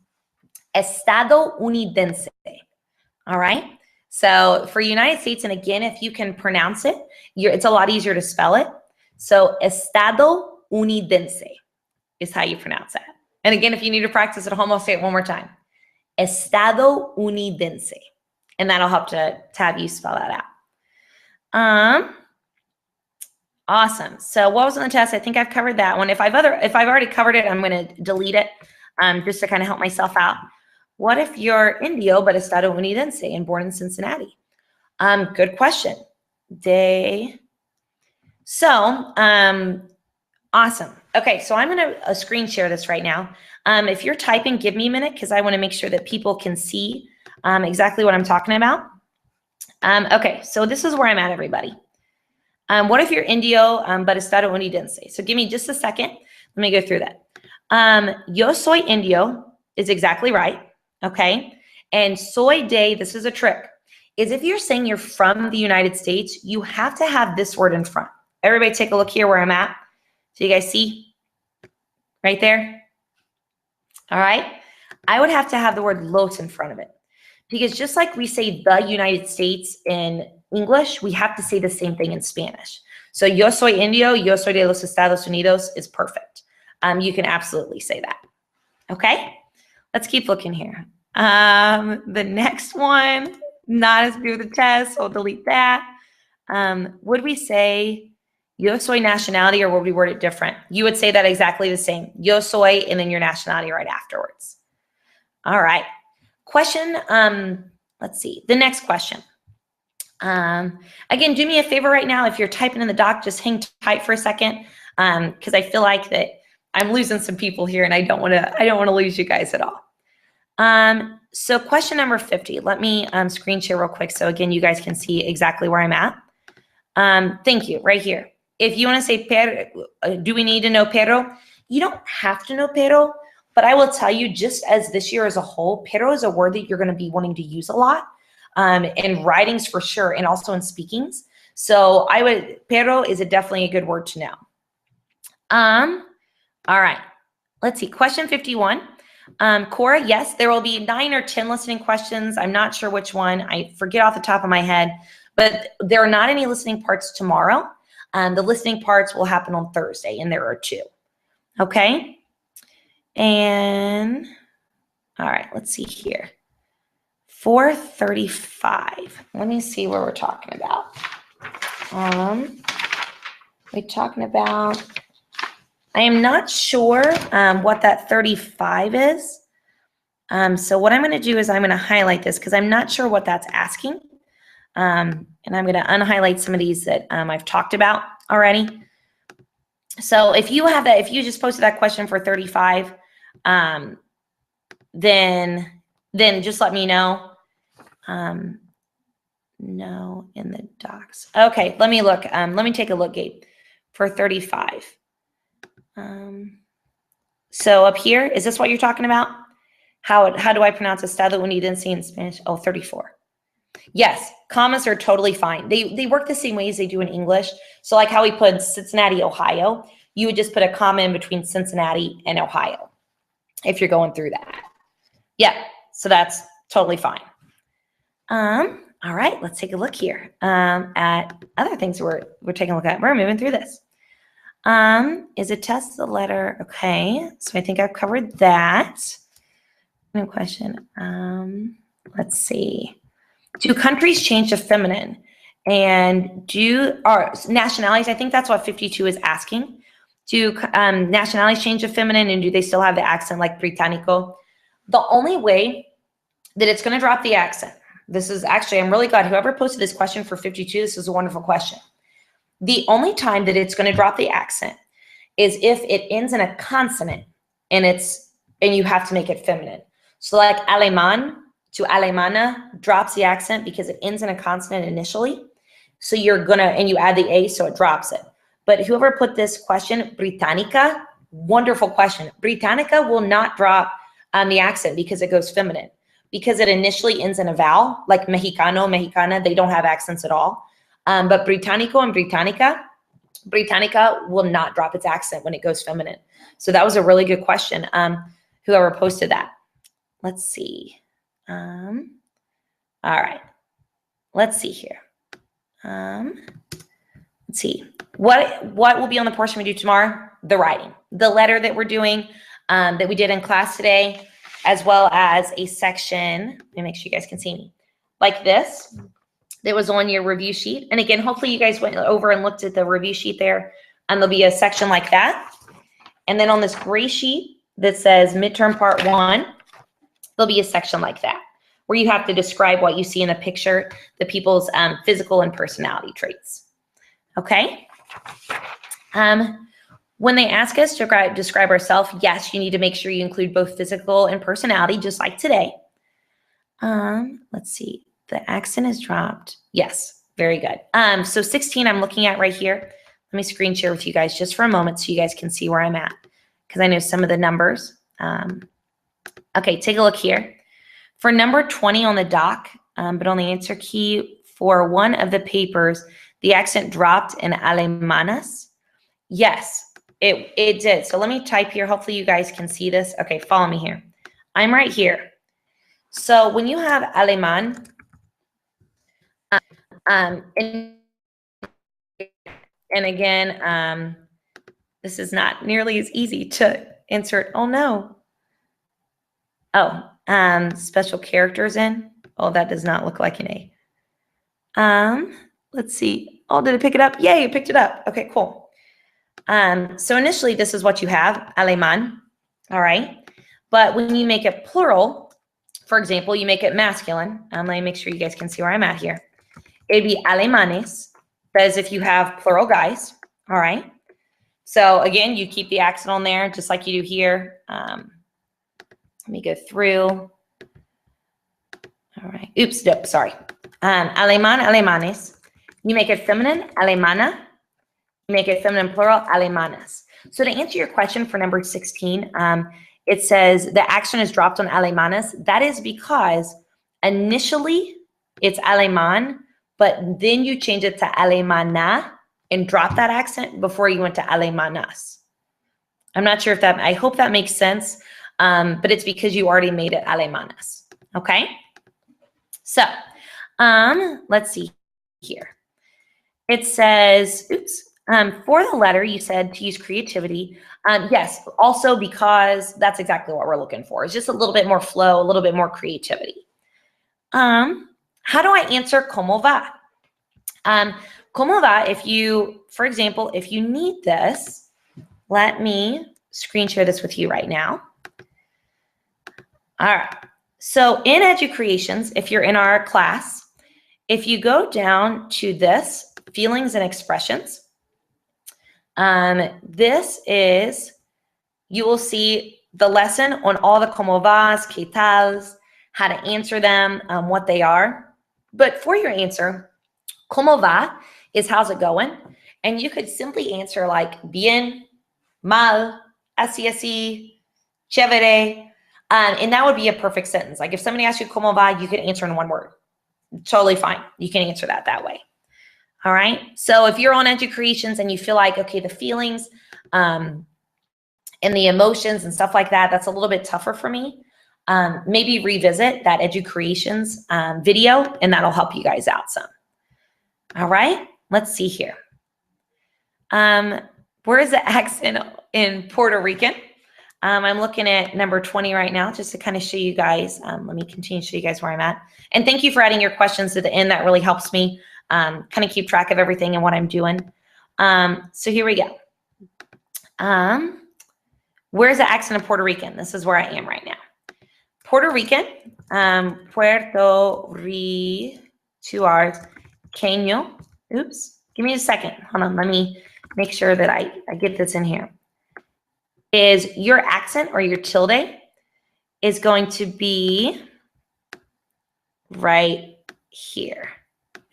Speaker 1: estadounidense. All right. So for United States, and again, if you can pronounce it, it's a lot easier to spell it. So estadounidense is how you pronounce that. And again, if you need to practice at home, I'll say it one more time. Estadounidense. And that'll help to have you spell that out. Awesome. So what was on the test? I think I've covered that one. If I've already covered it, I'm going to delete it just to kind of help myself out. What if you're Indio but estadounidense and born in Cincinnati? Good question. Awesome. Okay, so I'm going to screen share this right now. If you're typing, give me a minute because I want to make sure that people can see exactly what I'm talking about. Okay, so this is where I'm at, everybody. What if you're Indio but estadounidense? So give me just a second. Let me go through that. Yo soy Indio is exactly right, okay? And soy de, this is a trick, is if you're saying you're from the United States, you have to have this word in front. Everybody take a look here where I'm at. So you guys see right there? All right? I would have to have the word los in front of it. Because just like we say the United States in English, we have to say the same thing in Spanish. So yo soy Indio, yo soy de los Estados Unidos is perfect. You can absolutely say that. Okay? Let's keep looking here. The next one, not as good with the test, so I'll delete that. Would we say yo soy nationality, or would we word it different? You would say that exactly the same. Yo soy, and then your nationality right afterwards. All right. Question, let's see, the next question. Again, do me a favor right now. If you're typing in the doc, just hang tight for a second, because I feel like that I'm losing some people here, and I don't want to lose you guys at all. So question number 50. Let me screen share real quick, so again, you guys can see exactly where I'm at. Thank you. Right here. If you want to say do we need to know pero? You don't have to know pero. But I will tell you, just as this year as a whole, pero is a word that you're going to be wanting to use a lot in writings for sure, and also in speakings. So pero is definitely a good word to know. All right, let's see, question 51. Cora, yes, there will be 9 or 10 listening questions. I'm not sure which one. I forget off the top of my head, but there are not any listening parts tomorrow. The listening parts will happen on Thursday, and there are 2. Okay? And all right, let's see here. 435. Let me see where we're talking about. We're talking about, I am not sure what that 35 is. So what I'm going to do is I'm going to highlight this because I'm not sure what that's asking. And I'm going to unhighlight some of these that I've talked about already. So if you have that, if you just posted that question for 35, then just let me know. No, in the docs. Okay, let me look. Let me take a look, Gabe, for 35. So up here, is this what you're talking about? How do I pronounce estadounidense in Spanish? Oh, 34. Yes, commas are totally fine. They work the same way as they do in English. So like how we put Cincinnati, Ohio, you would just put a comma in between Cincinnati and Ohio if you're going through that. Yeah, so that's totally fine. All right, let's take a look here at other things we're taking a look at. We're moving through this. Is a test the letter? Okay, so I think I've covered that. No question. Let's see. Do countries change to feminine? And or nationalities? I think that's what 52 is asking. Do nationalities change to feminine, and do they still have the accent like Británico? The only way that it's going to drop the accent. This is actually, I'm really glad whoever posted this question for 52, this is a wonderful question. The only time that it's going to drop the accent is if it ends in a consonant and you have to make it feminine. So like Alemán to Alemana drops the accent because it ends in a consonant initially. So and you add the A, so it drops it. But whoever put this question, Británica, wonderful question. Británica will not drop the accent because it goes feminine. Because it initially ends in a vowel, like Mexicano, Mexicana, they don't have accents at all. But Británico and Británica will not drop its accent when it goes feminine. So that was a really good question, whoever posted that. Let's see. All right. Let's see here. Let's see. What will be on the portion we do tomorrow? The writing. The letter that we're doing, that we did in class today, as well as a section. Let me make sure you guys can see me. Like this. That was on your review sheet. And again, hopefully you guys went over and looked at the review sheet there. And there'll be a section like that. And then on this gray sheet that says midterm part 1, there'll be a section like that where you have to describe what you see in the picture, the people's physical and personality traits. Okay? When they ask us to describe ourselves, yes, you need to make sure you include both physical and personality, just like today. Let's see. The accent is dropped. Yes, very good. So 16 I'm looking at right here. Let me screen share with you guys just for a moment so you guys can see where I'm at, because I know some of the numbers. Okay, take a look here. For number 20 on the doc, but on the answer key for one of the papers, the accent dropped in alemanas. Yes, it did. So let me type here. Hopefully you guys can see this. Okay, follow me here. I'm right here. So when you have Alemán, and again, this is not nearly as easy to insert. Oh no. Oh, special characters in. Oh, that does not look like an A. Let's see. Oh, did it pick it up? Yay, it picked it up. Okay, cool. So initially this is what you have, Alemán. All right. But when you make it plural, for example, you make it masculine. Let me make sure you guys can see where I'm at here. It'd be alemanes. That is if you have plural guys. All right. So again, you keep the accent on there just like you do here. Let me go through. All right. Oops, nope, sorry. Alemán, alemanes. You make it feminine, alemana. You make it feminine plural, alemanas. So to answer your question for number 16, it says the accent is dropped on alemanas. That is because initially it's alemán, but then you change it to alemana and drop that accent before you went to alemanas. I'm not sure if that, I hope that makes sense, but it's because you already made it alemanas, okay? So let's see here. It says, oops, for the letter, you said to use creativity. Yes, also because that's exactly what we're looking for. It's just a little bit more flow, a little bit more creativity. How do I answer como va? Como va, if you, for example, if you need this, let me screen share this with you right now. All right. So in Educreations, if you're in our class, if you go down to this, feelings and expressions, this is, you will see the lesson on all the como vas, que tals, how to answer them, what they are. But for your answer, como va is how's it going? And you could simply answer like bien, mal, así, así, chévere. And that would be a perfect sentence. Like if somebody asks you como va, you could answer in one word. Totally fine. You can answer that way. All right. So if you're on Educreations and you feel like, okay, the feelings, and the emotions and stuff like that, that's a little bit tougher for me. Maybe revisit that EduCreations video, and that'll help you guys out some. All right, let's see here. Where is the accent in Puerto Rican? I'm looking at number 20 right now, just to kind of show you guys. Let me continue to show you guys where I'm at. And thank you for adding your questions to the end. That really helps me kind of keep track of everything and what I'm doing. So here we go. Where's the accent of Puerto Rican? This is where I am right now. Puerto Rican, Puerto Rico, 2 R's, Queño. Oops, give me a second. Hold on, let me make sure that I get this in here. Is your accent or your tilde is going to be right here.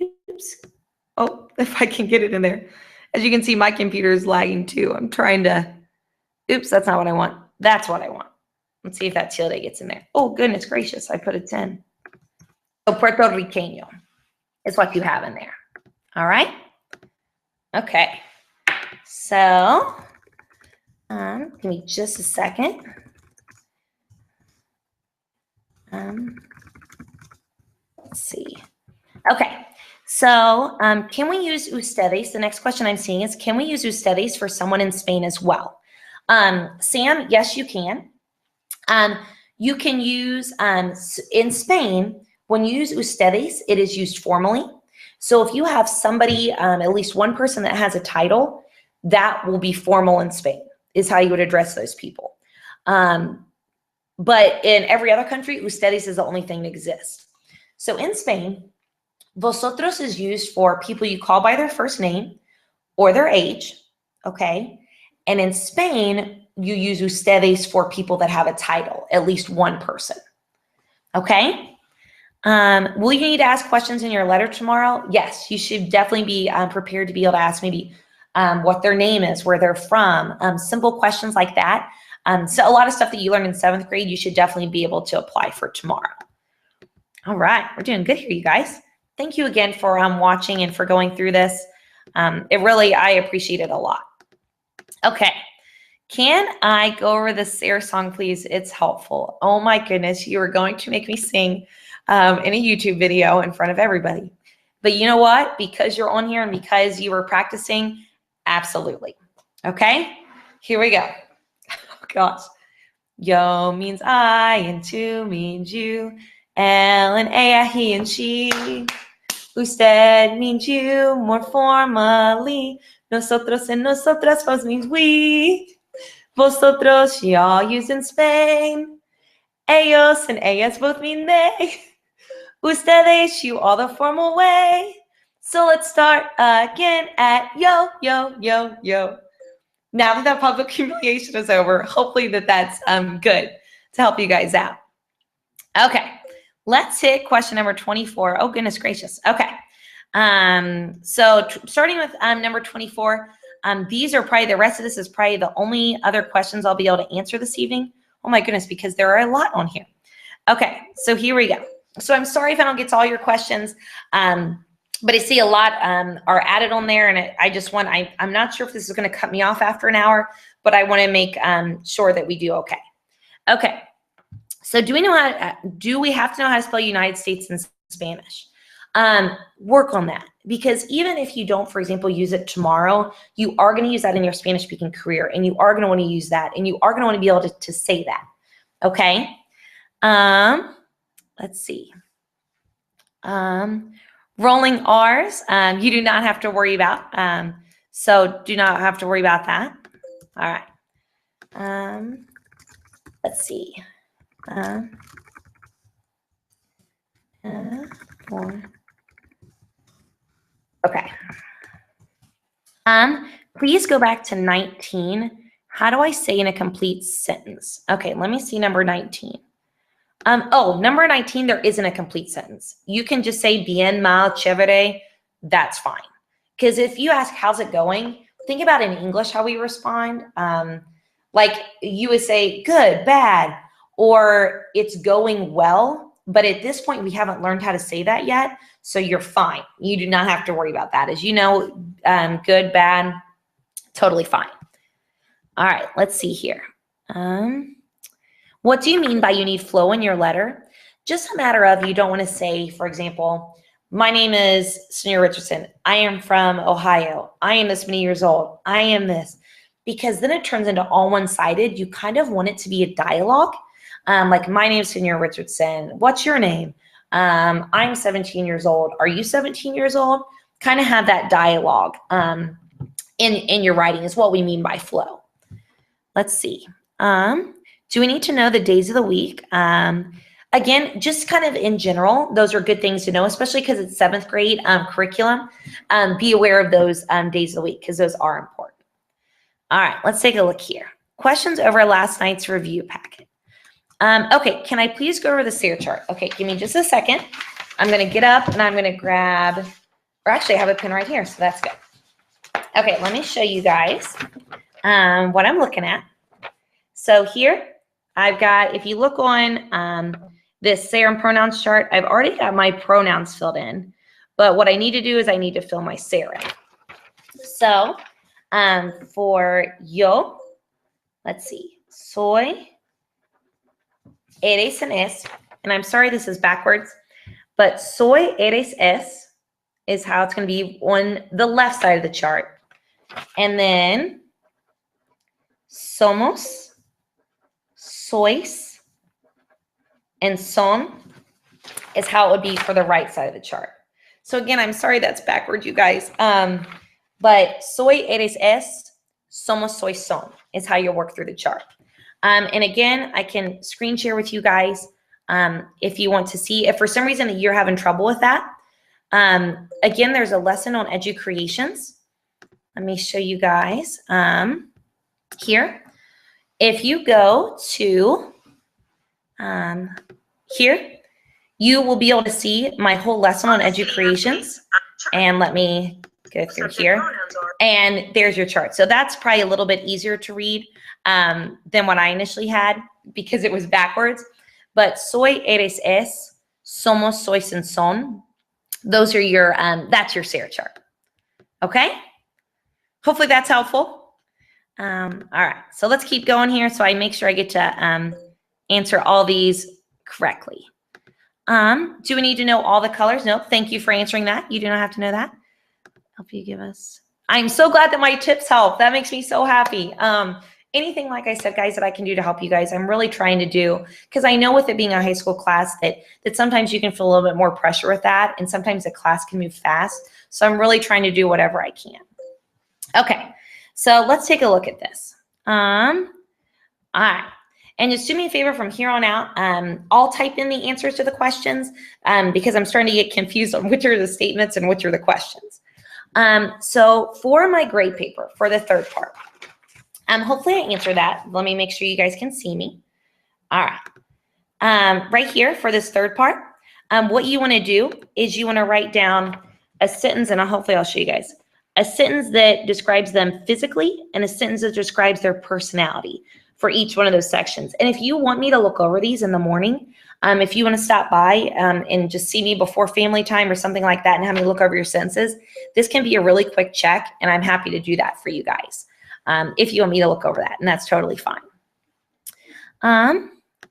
Speaker 1: Oops. Oh, if I can get it in there. As you can see, my computer is lagging too. I'm trying to, oops, that's not what I want. That's what I want. Let's see if that tilde gets in there. Oh, goodness gracious, I put a 10. So Puerto Riqueño is what you have in there. All right? Okay. So, give me just a second. Let's see. Okay. So, can we use ustedes? The next question I'm seeing is, can we use ustedes for someone in Spain as well? Sam, yes, you can. You can use, in Spain, when you use ustedes, it is used formally. So if you have somebody, at least one person that has a title, that will be formal in Spain, is how you would address those people. But in every other country, ustedes is the only thing that exists. So in Spain, vosotros is used for people you call by their first name or their age, okay? And in Spain, you use ustedes for people that have a title, at least one person, okay? Will you need to ask questions in your letter tomorrow? Yes, you should definitely be prepared to be able to ask maybe what their name is, where they're from, simple questions like that. So a lot of stuff that you learned in 7th grade, you should definitely be able to apply for tomorrow. All right, we're doing good here, you guys. Thank you again for watching and for going through this. I appreciate it a lot. Okay, can I go over the Sarah song, please? It's helpful. Oh my goodness, you are going to make me sing in a YouTube video in front of everybody. But you know what? Because you're on here and because you were practicing, absolutely. Okay, here we go. Oh gosh. Yo means I and two means you. L and A, he and she. Usted means you more formally. Nosotros and nosotras both means we. Vosotros, y'all use in Spain. Ellos and ellas both mean they. Ustedes, you all the formal way. So let's start again at yo, yo, yo, yo. Now that that public humiliation is over, hopefully that's good to help you guys out. Okay, let's hit question number 24. Oh, goodness gracious. Okay. So starting with number 24, these are probably, the rest of this is probably the only other questions I'll be able to answer this evening. Oh my goodness, because there are a lot on here. Okay, so here we go. So I'm sorry if I don't get to all your questions, but I see a lot are added on there, and I'm not sure if this is going to cut me off after an hour, but I want to make sure that we do okay. Okay, so do we have to know how to spell United States in Spanish? Work on that, because even if you don't, for example, use it tomorrow, you are going to use that in your Spanish speaking career, and you are going to want to use that, and you are going to want to be able to say that. Okay. Let's see. Rolling R's, you do not have to worry about. So do not have to worry about that. All right. Let's see. Okay. Please go back to 19. How do I say in a complete sentence? Okay, let me see number 19. Number 19, there isn't a complete sentence. You can just say bien, mal, chévere. That's fine. Because if you ask, how's it going? Think about in English how we respond. Like you would say good, bad, or it's going well. But at this point, we haven't learned how to say that yet. So you're fine. You do not have to worry about that. As you know, good, bad, totally fine. All right, let's see here. What do you mean by you need flow in your letter? Just a matter of you don't want to say, for example, my name is Senor Richardson. I am from Ohio. I am this many years old. I am this. Because then it turns into all one-sided. You kind of want it to be a dialogue. Like, my name is Senor Richardson. What's your name? I'm 17 years old. Are you 17 years old? Kind of have that dialogue in your writing is what we mean by flow. Let's see. Do we need to know the days of the week? Again, just kind of in general, those are good things to know, especially because it's 7th grade curriculum. Be aware of those days of the week because those are important. All right, let's take a look here. Questions over last night's review packet. Okay, can I please go over the SARE chart? Okay, give me just a second. I'm going to get up and I'm going to grab, or actually I have a pen right here, so that's good. Okay, let me show you guys what I'm looking at. So here, I've got, if you look on this SARE and pronouns chart, I've already got my pronouns filled in. But what I need to do is I need to fill my SARE in. So for yo, let's see, soy, eres and es, and I'm sorry this is backwards, but soy, eres, es is how it's going to be on the left side of the chart. And then somos, sois, and son is how it would be for the right side of the chart. So again, I'm sorry that's backwards, you guys. But soy, eres, es, somos, soy, son is how you work through the chart. And again, I can screen share with you guys if you want to see. If for some reason you're having trouble with that, again, there's a lesson on educreations. Let me show you guys here. If you go to here, you will be able to see my whole lesson on educreations. And let me go through here. And there's your chart. So that's probably a little bit easier to read than what I initially had because it was backwards. But soy, eres, es, somos, sois, and son. Those are your, that's your SARE chart. Okay? Hopefully that's helpful. All right, so let's keep going here so I make sure I get to answer all these correctly. Do we need to know all the colors? Nope, thank you for answering that. You do not have to know that. Help you give us. I'm so glad that my tips help. That makes me so happy. Anything, like I said, guys, that I can do to help you guys, I'm really trying to do, because I know with it being a high school class that sometimes you can feel a little bit more pressure with that, and sometimes the class can move fast. So I'm really trying to do whatever I can. Okay, so let's take a look at this. All right. And just do me a favor from here on out, I'll type in the answers to the questions because I'm starting to get confused on which are the statements and which are the questions. So for my grade paper, for the third part, hopefully I answer that. Let me make sure you guys can see me. All right. Right here for this third part, what you want to do is you want to write down a sentence, and hopefully I'll show you guys, a sentence that describes them physically and a sentence that describes their personality for each one of those sections. And if you want me to look over these in the morning, if you want to stop by and just see me before family time or something like that and have me look over your sentences, this can be a really quick check, and I'm happy to do that for you guys if you want me to look over that, and that's totally fine.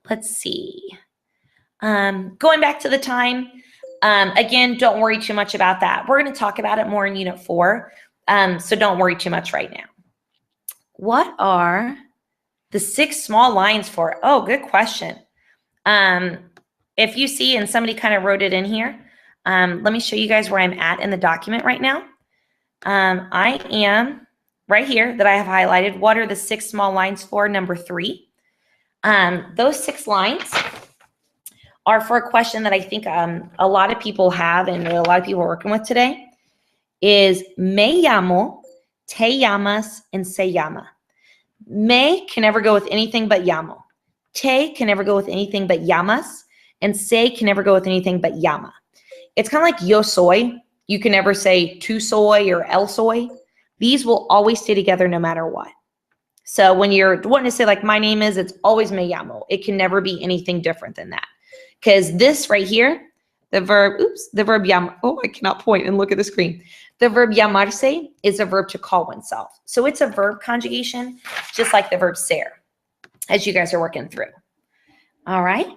Speaker 1: Let's see. Going back to the time, again, don't worry too much about that. We're going to talk about it more in Unit 4, so don't worry too much right now. What are the 6 small lines for? Oh, good question. If you see, and somebody kind of wrote it in here, let me show you guys where I'm at in the document right now. I am right here that I have highlighted. What are the 6 small lines for? Number 3. Those 6 lines are for a question that I think a lot of people have and a lot of people are working with today is me llamo, te llamas, and se llama. Me can never go with anything but llamo. Te can never go with anything but llamas. And se can never go with anything but llama. It's kind of like yo soy. You can never say tu soy or el soy. These will always stay together no matter what. So when you're wanting to say like my name is, it's always me llamo. It can never be anything different than that. Because this right here, The verb, oh, I cannot point and look at the screen. The verb llamarse is a verb to call oneself. So it's a verb conjugation, just like the verb ser, as you guys are working through. All right,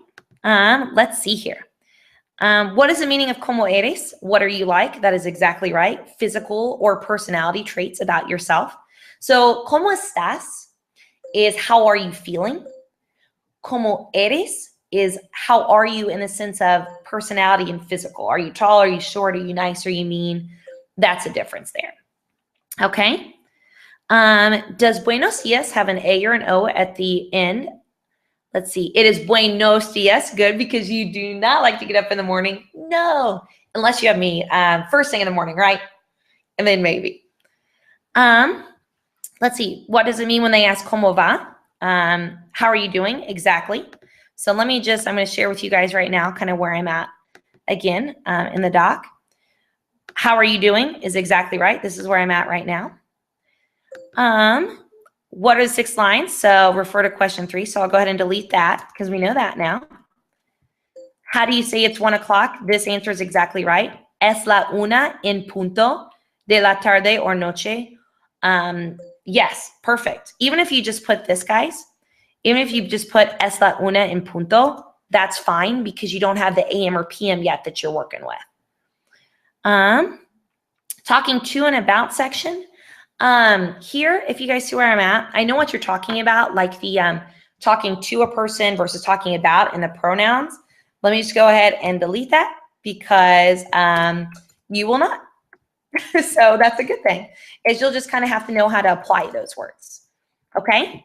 Speaker 1: let's see here. What is the meaning of como eres? What are you like? That is exactly right. Physical or personality traits about yourself. So como estás is how are you feeling? Como eres is how are you in the sense of personality and physical. Are you tall? Are you short? Are you nice? Are you mean? That's a difference there. Okay. Does buenos dias have an A or an O at the end? Let's see. It is buenos dias. Good, because you do not like to get up in the morning. No, unless you have me first thing in the morning, right? And then maybe. Let's see. What does it mean when they ask como va? How are you doing? Exactly. So I'm going to share with you guys right now kind of where I'm at again in the doc. How are you doing is exactly right. This is where I'm at right now. What are the 6 lines? So refer to question 3. So I'll go ahead and delete that because we know that now. How do you say it's 1 o'clock? This answer is exactly right. Es la una en punto de la tarde or noche. Yes, perfect. Even if you just put this, guys, even if you just put es la una en punto, that's fine because you don't have the AM or PM yet that you're working with. Talking to and about section. Here, if you guys see where I'm at, I know what you're talking about, like the talking to a person versus talking about in the pronouns. Let me just go ahead and delete that because you will not. So that's a good thing, is you'll just kind of have to know how to apply those words. Okay?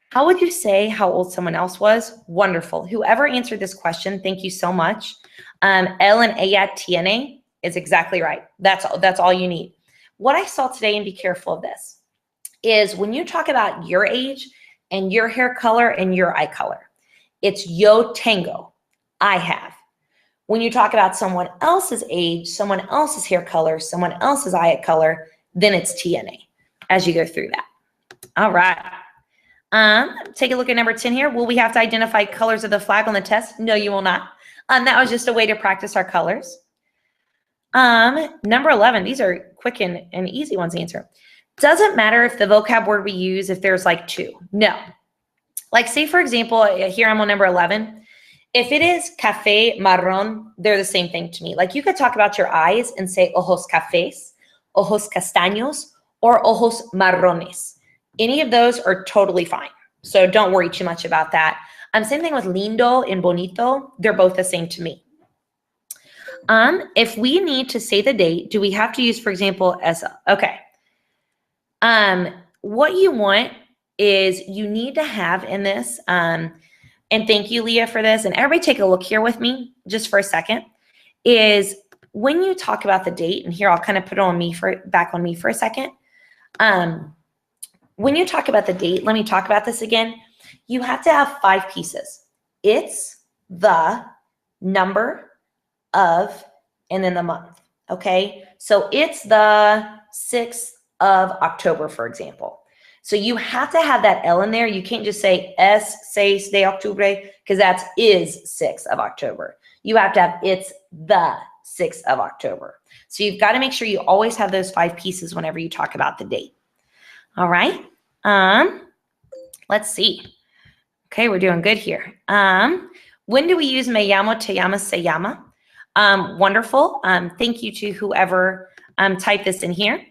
Speaker 1: How would you say how old someone else was? Wonderful. Whoever answered this question, thank you so much. El and ella tiene is exactly right. That's all you need. What I saw today, and be careful of this, is when you talk about your age and your hair color and your eye color, it's yo tengo, I have. When you talk about someone else's age, someone else's hair color, someone else's eye color, then it's TNA as you go through that. All right. Take a look at number 10 here. Will we have to identify colors of the flag on the test? No, you will not. That was just a way to practice our colors. Number 11, these are quick and easy ones to answer. Doesn't matter if the vocab word we use, if there's like 2. No. Like say, for example, here I'm on number 11. If it is café, marrón, they're the same thing to me. Like you could talk about your eyes and say ojos cafés, ojos castaños, or ojos marrones. Any of those are totally fine. So don't worry too much about that. Same thing with lindo and bonito. They're both the same to me. If we need to say the date, do we have to use, for example, esa? Okay. What you want is you need to have in this, and thank you, Leah, for this, and everybody take a look here with me just for a second, is when you talk about the date, and here I'll kind of put it on me back on me for a second. When you talk about the date, let me talk about this again. You have to have 5 pieces. It's, the, number, of, and then the month, okay? So it's the 6th of October, for example. So you have to have that L in there. You can't just say es 6 de octubre because that's is 6th of October. You have to have it's the 6th of October. So you've got to make sure you always have those 5 pieces whenever you talk about the date. All right. Let's see. Okay, we're doing good here. When do we use me llamo, te llamas, se llama? Wonderful. Thank you to whoever typed this in here.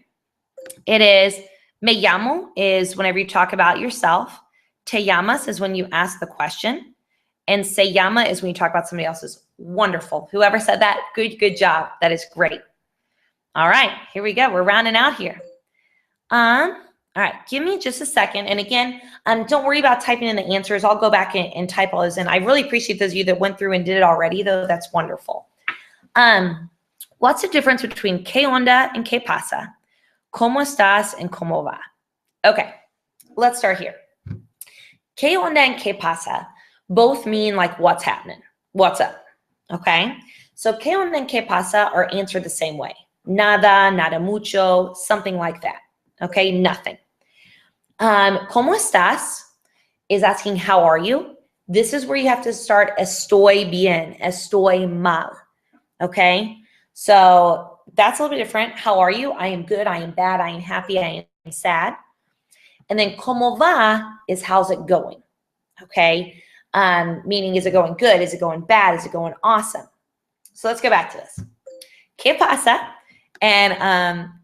Speaker 1: It is me llamo is whenever you talk about yourself. Te llamas is when you ask the question. And se llama is when you talk about somebody else's. Wonderful. Whoever said that, good job. That is great. All right, here we go. We're rounding out here. All right, give me just a second. And again, don't worry about typing in the answers. I'll go back and type all those in. I really appreciate those of you that went through and did it already, though. That's wonderful. What's the difference between ¿Qué onda and qué pasa? ¿Cómo estás and cómo va? Okay, let's start here. ¿Qué onda and qué pasa both mean like what's happening, what's up, okay? So ¿Qué onda and qué pasa are answered the same way. Nada, nada mucho, something like that, okay? Nothing. ¿Cómo estás is asking how are you? This is where you have to start estoy bien, estoy mal. Okay, so that's a little bit different. How are you? I am good, I am bad, I am happy, I am sad. And then como va is how's it going? Okay, meaning is it going good? Is it going bad? Is it going awesome? So let's go back to this. ¿Qué pasa? And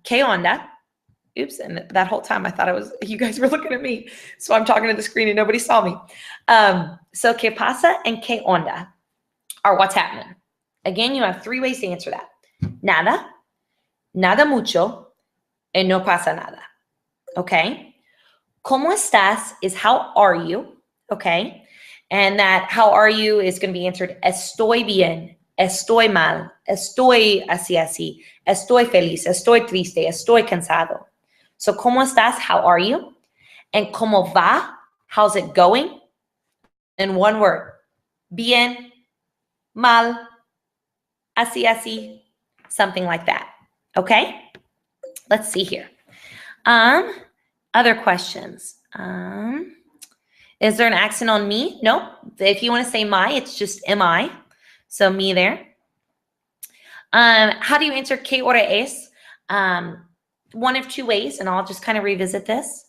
Speaker 1: ¿qué onda? Oops, and that whole time I thought you guys were looking at me. So I'm talking to the screen and nobody saw me. So ¿qué pasa and ¿qué onda are what's happening. Again, you have 3 ways to answer that. Nada, nada mucho, and no pasa nada. Okay? ¿Cómo estás is how are you? Okay? And that how are you is going to be answered estoy bien, estoy mal, estoy así, estoy feliz, estoy triste, estoy cansado. So, ¿cómo estás? How are you? And ¿cómo va? How's it going? In one word. Bien, mal, así, something like that. Okay? Let's see here. Other questions. Is there an accent on me? No. If you want to say my, it's just mi. So me there. How do you answer ¿qué hora es? One of 2 ways, and I'll just kind of revisit this.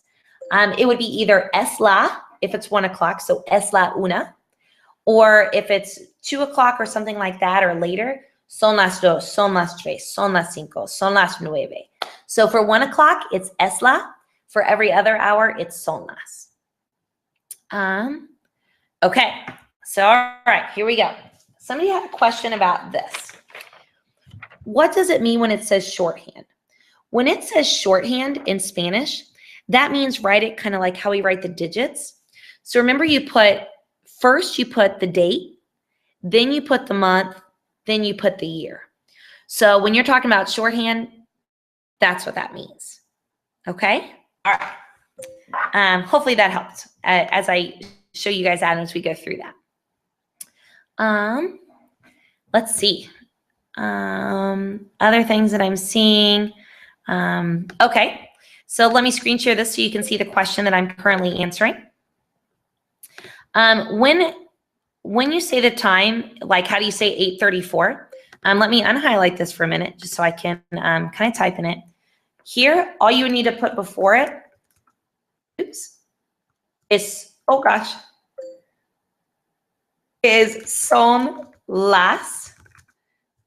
Speaker 1: It would be either es la, if it's 1 o'clock, so es la una. Or if it's 2 o'clock or something like that or later, son las dos, son las tres, son las cinco, son las nueve. So for 1 o'clock, it's es la. For every other hour, it's son las. Okay, so all right, here we go. Somebody had a question about this. What does it mean when it says shorthand? When it says shorthand in Spanish, that means write it kind of like how we write the digits. So remember first you put the date, then you put the month, then you put the year. So when you're talking about shorthand, that's what that means. Okay? All right. Hopefully that helped as I show you guys that as we go through that. Let's see. Other things that I'm seeing. Okay. So let me screen share this so you can see the question that I'm currently answering. When you say the time, like how do you say 8:34? Let me unhighlight this for a minute just so I can kind of type in it. Here, all you need to put before it, is, oh gosh, is son las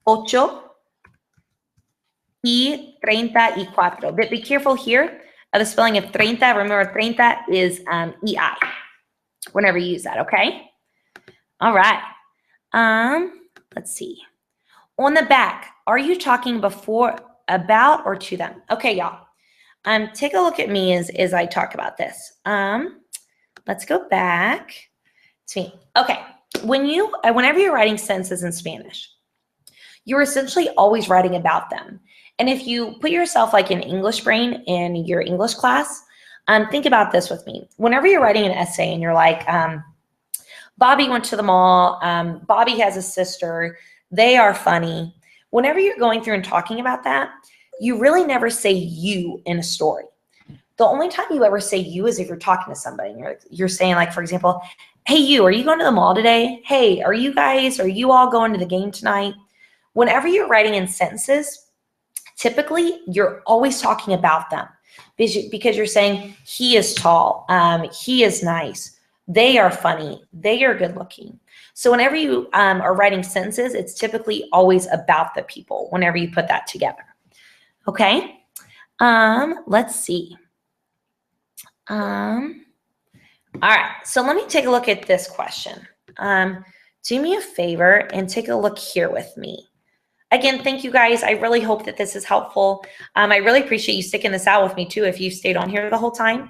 Speaker 1: 8:34. But be careful here of the spelling of 30. Remember, 30 is EI whenever you use that, okay? All right. Let's see. On the back, are you talking about or to them? Okay, y'all. Take a look at me as I talk about this. Let's go back to me. Okay. Whenever you're writing sentences in Spanish, you're essentially always writing about them. And if you put yourself like an English brain in your English class, think about this with me. Whenever you're writing an essay and you're like, Bobby went to the mall, Bobby has a sister, they are funny. Whenever you're going through and talking about that, you really never say you in a story. The only time you ever say you is if you're talking to somebody and you're saying, like, for example, hey, you, are you going to the mall today? Hey, are you all going to the game tonight? Whenever you're writing in sentences, typically you're always talking about them because you're saying he is tall, he is nice, they are funny, they are good looking. So whenever you are writing sentences, it's typically always about the people whenever you put that together. Okay, let's see. All right, so let me take a look at this question. Do me a favor and take a look here with me. Again, thank you guys. I really hope that this is helpful. I really appreciate you sticking this out with me too if you stayed on here the whole time.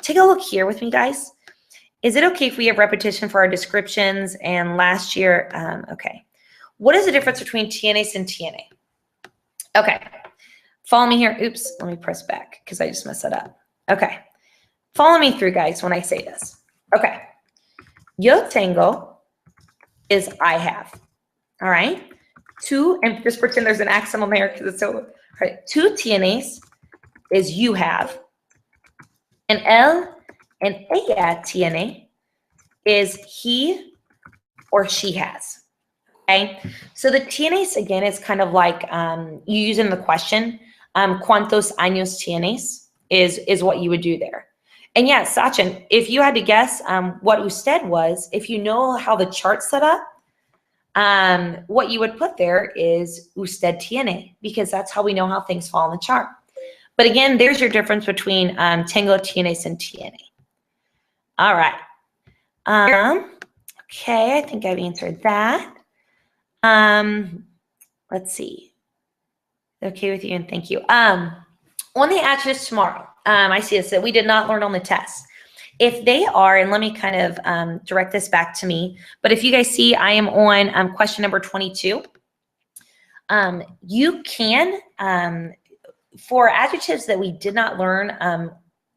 Speaker 1: Take a look here with me, guys. Is it okay if we have repetition for our descriptions? And last year, okay. What is the difference between tienes and tiene? Okay, follow me here. Oops, let me press back because I just messed that up. Okay, follow me through, guys, when I say this. Okay, yo tengo is I have. All right, tú, and just pretend there's an accent on there because it's so, all right, tú tienes is you have, and él and ella tiene is he or she has. Okay, so the tienes again is kind of like you use in the question, ¿cuántos años tienes is what you would do there. And yeah, Sachin, if you had to guess what usted was, if you know how the chart's set up, what you would put there is usted tiene, because that's how we know how things fall in the chart. But again, there's your difference between tengo, tienes, and tiene. All right. Okay, I think I've answered that. Let's see. Okay with you, and thank you. On the adjectives tomorrow, I see this that we did not learn on the test. If they are, and let me kind of direct this back to me, but if you guys see, I am on question number 22. You can, for adjectives that we did not learn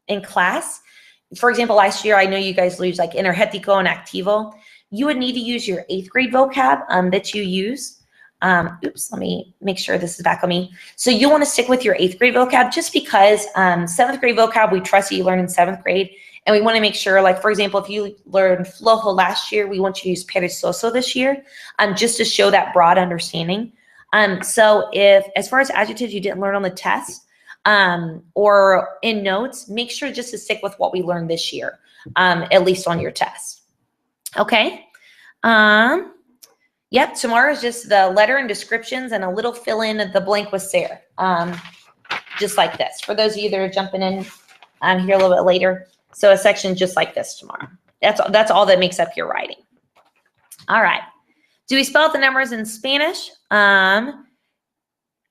Speaker 1: in class, for example, last year, I know you guys used like energético and activo. You would need to use your 8th grade vocab that you use. Oops, let me make sure this is back on me. So you want to stick with your 8th grade vocab just because 7th grade vocab, we trust that you learned in 7th grade. And we want to make sure, like, for example, if you learned flojo last year, we want you to use perezoso this year just to show that broad understanding. So if, as far as adjectives you didn't learn on the test or in notes, make sure just to stick with what we learned this year, at least on your test. Okay. Yep, tomorrow is just the letter and descriptions and a little fill in the blank with Sarah, just like this. For those of you that are jumping in here a little bit later, so a section just like this tomorrow. That's all that makes up your writing. All right. Do we spell out the numbers in Spanish?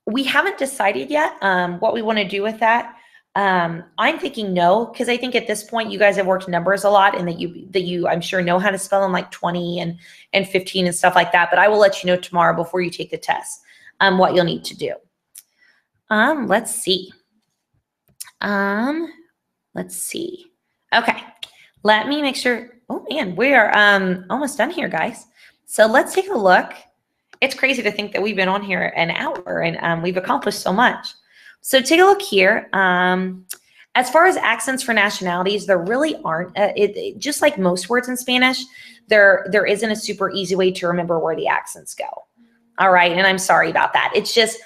Speaker 1: We haven't decided yet what we want to do with that. I'm thinking no, because I think at this point you guys have worked numbers a lot and that you I'm sure know how to spell them, like 20 and 15 and stuff like that. But I will let you know tomorrow before you take the test what you'll need to do. Let's see. Let's see. Okay, let me make sure. Oh man, we are almost done here, guys. So let's take a look. It's crazy to think that we've been on here an hour and we've accomplished so much. So take a look here. As far as accents for nationalities, there really aren't. Just like most words in Spanish, there isn't a super easy way to remember where the accents go. All right, and I'm sorry about that. It's just,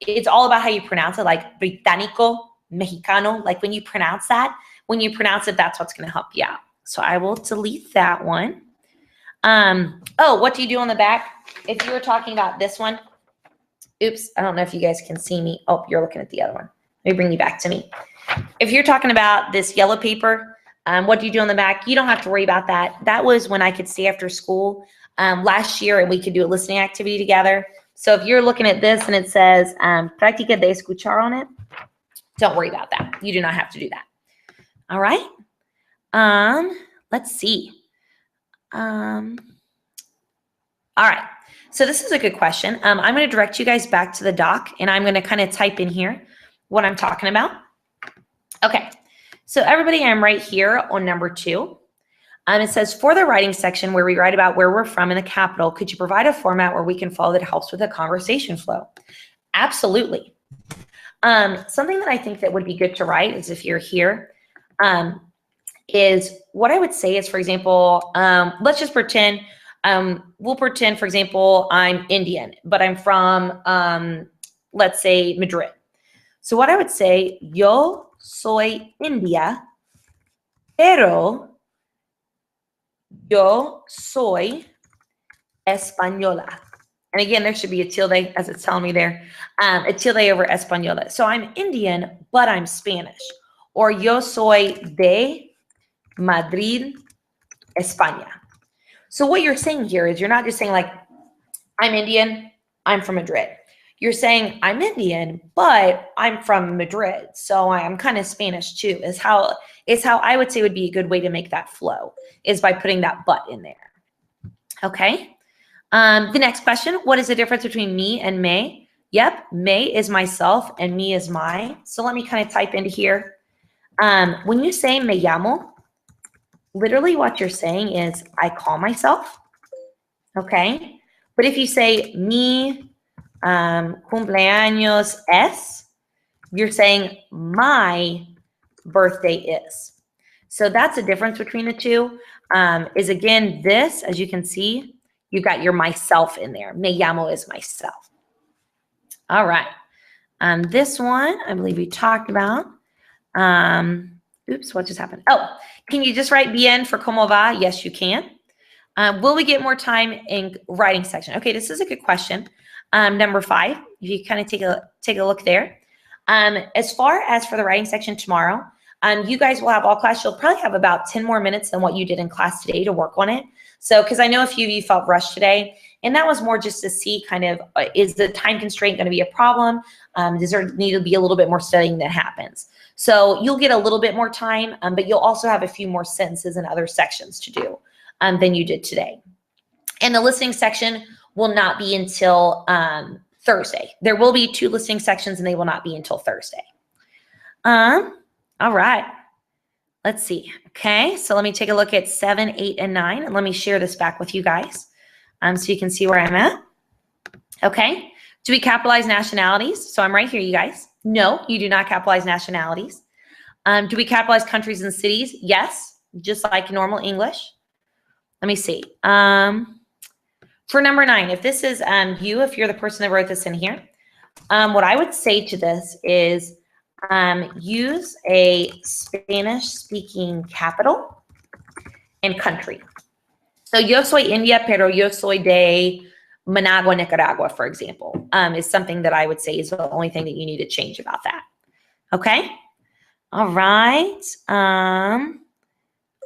Speaker 1: it's all about how you pronounce it, like británico, mexicano. Like when you pronounce that, that's what's going to help you out. So I will delete that one. Oh, what do you do on the back? If you were talking about this one, oops, I don't know if you guys can see me. Oh, you're looking at the other one. Let me bring you back to me. If you're talking about this yellow paper, what do you do on the back? You don't have to worry about that. That was when I could stay after school last year and we could do a listening activity together. So if you're looking at this and it says práctica de escuchar on it, don't worry about that. You do not have to do that. All right. Let's see. All right. So this is a good question. I'm going to direct you guys back to the doc and I'm going to kind of type in here what I'm talking about. Okay. So everybody, I'm right here on number 2. It says, for the writing section where we write about where we're from in the capital, could you provide a format where we can follow that helps with the conversation flow? Absolutely. Something that I think that would be good to write is if you're here, is what I would say is, for example, let's just pretend, we'll pretend, for example, I'm Indian, but I'm from, let's say, Madrid. So what I would say, yo soy India, pero yo soy española. And again, there should be a tilde, as it's telling me there, a tilde over española. So I'm Indian, but I'm Spanish. Or yo soy de Madrid, España. So what you're saying here is you're not just saying like, I'm Indian, I'm from Madrid. You're saying I'm Indian, but I'm from Madrid. So I'm kind of Spanish too, is how I would say would be a good way to make that flow, is by putting that but in there. Okay. The next question, what is the difference between me and me? Yep, me is myself and me is my. So let me kind of type into here. When you say me llamo, literally what you're saying is I call myself, okay? But if you say mi cumpleaños es, you're saying my birthday is. So that's a difference between the two. Is again this, as you can see, You've got your myself in there. Me llamo is myself. All right. This one, I believe we talked about. Oops, what just happened? Oh, can you just write bien for como va? Yes, you can. Will we get more time in writing section? Okay, this is a good question. Number 5, if you kind of take a look there. As far as for the writing section tomorrow, you guys will have all class. You'll probably have about 10 more minutes than what you did in class today to work on it. So, because I know a few of you felt rushed today, and that was more just to see kind of, is the time constraint going to be a problem? Does there need to be a little bit more studying that happens? So you'll get a little bit more time, but you'll also have a few more sentences and other sections to do than you did today. And the listening section will not be until Thursday. There will be 2 listening sections, and they will not be until Thursday. All right. Let's see. Okay, so let me take a look at 7, 8, and 9, and let me share this back with you guys so you can see where I'm at. Okay, do we capitalize nationalities? So I'm right here, you guys. No, you do not capitalize nationalities. Do we capitalize countries and cities? Yes, just like normal English. Let me see. For number 9, if this is you, if you're the person that wrote this in here, what I would say to this is use a Spanish-speaking capital and country. So yo soy India, pero yo soy de Managua, Nicaragua, for example, is something that I would say is the only thing that you need to change about that. Okay? All right. All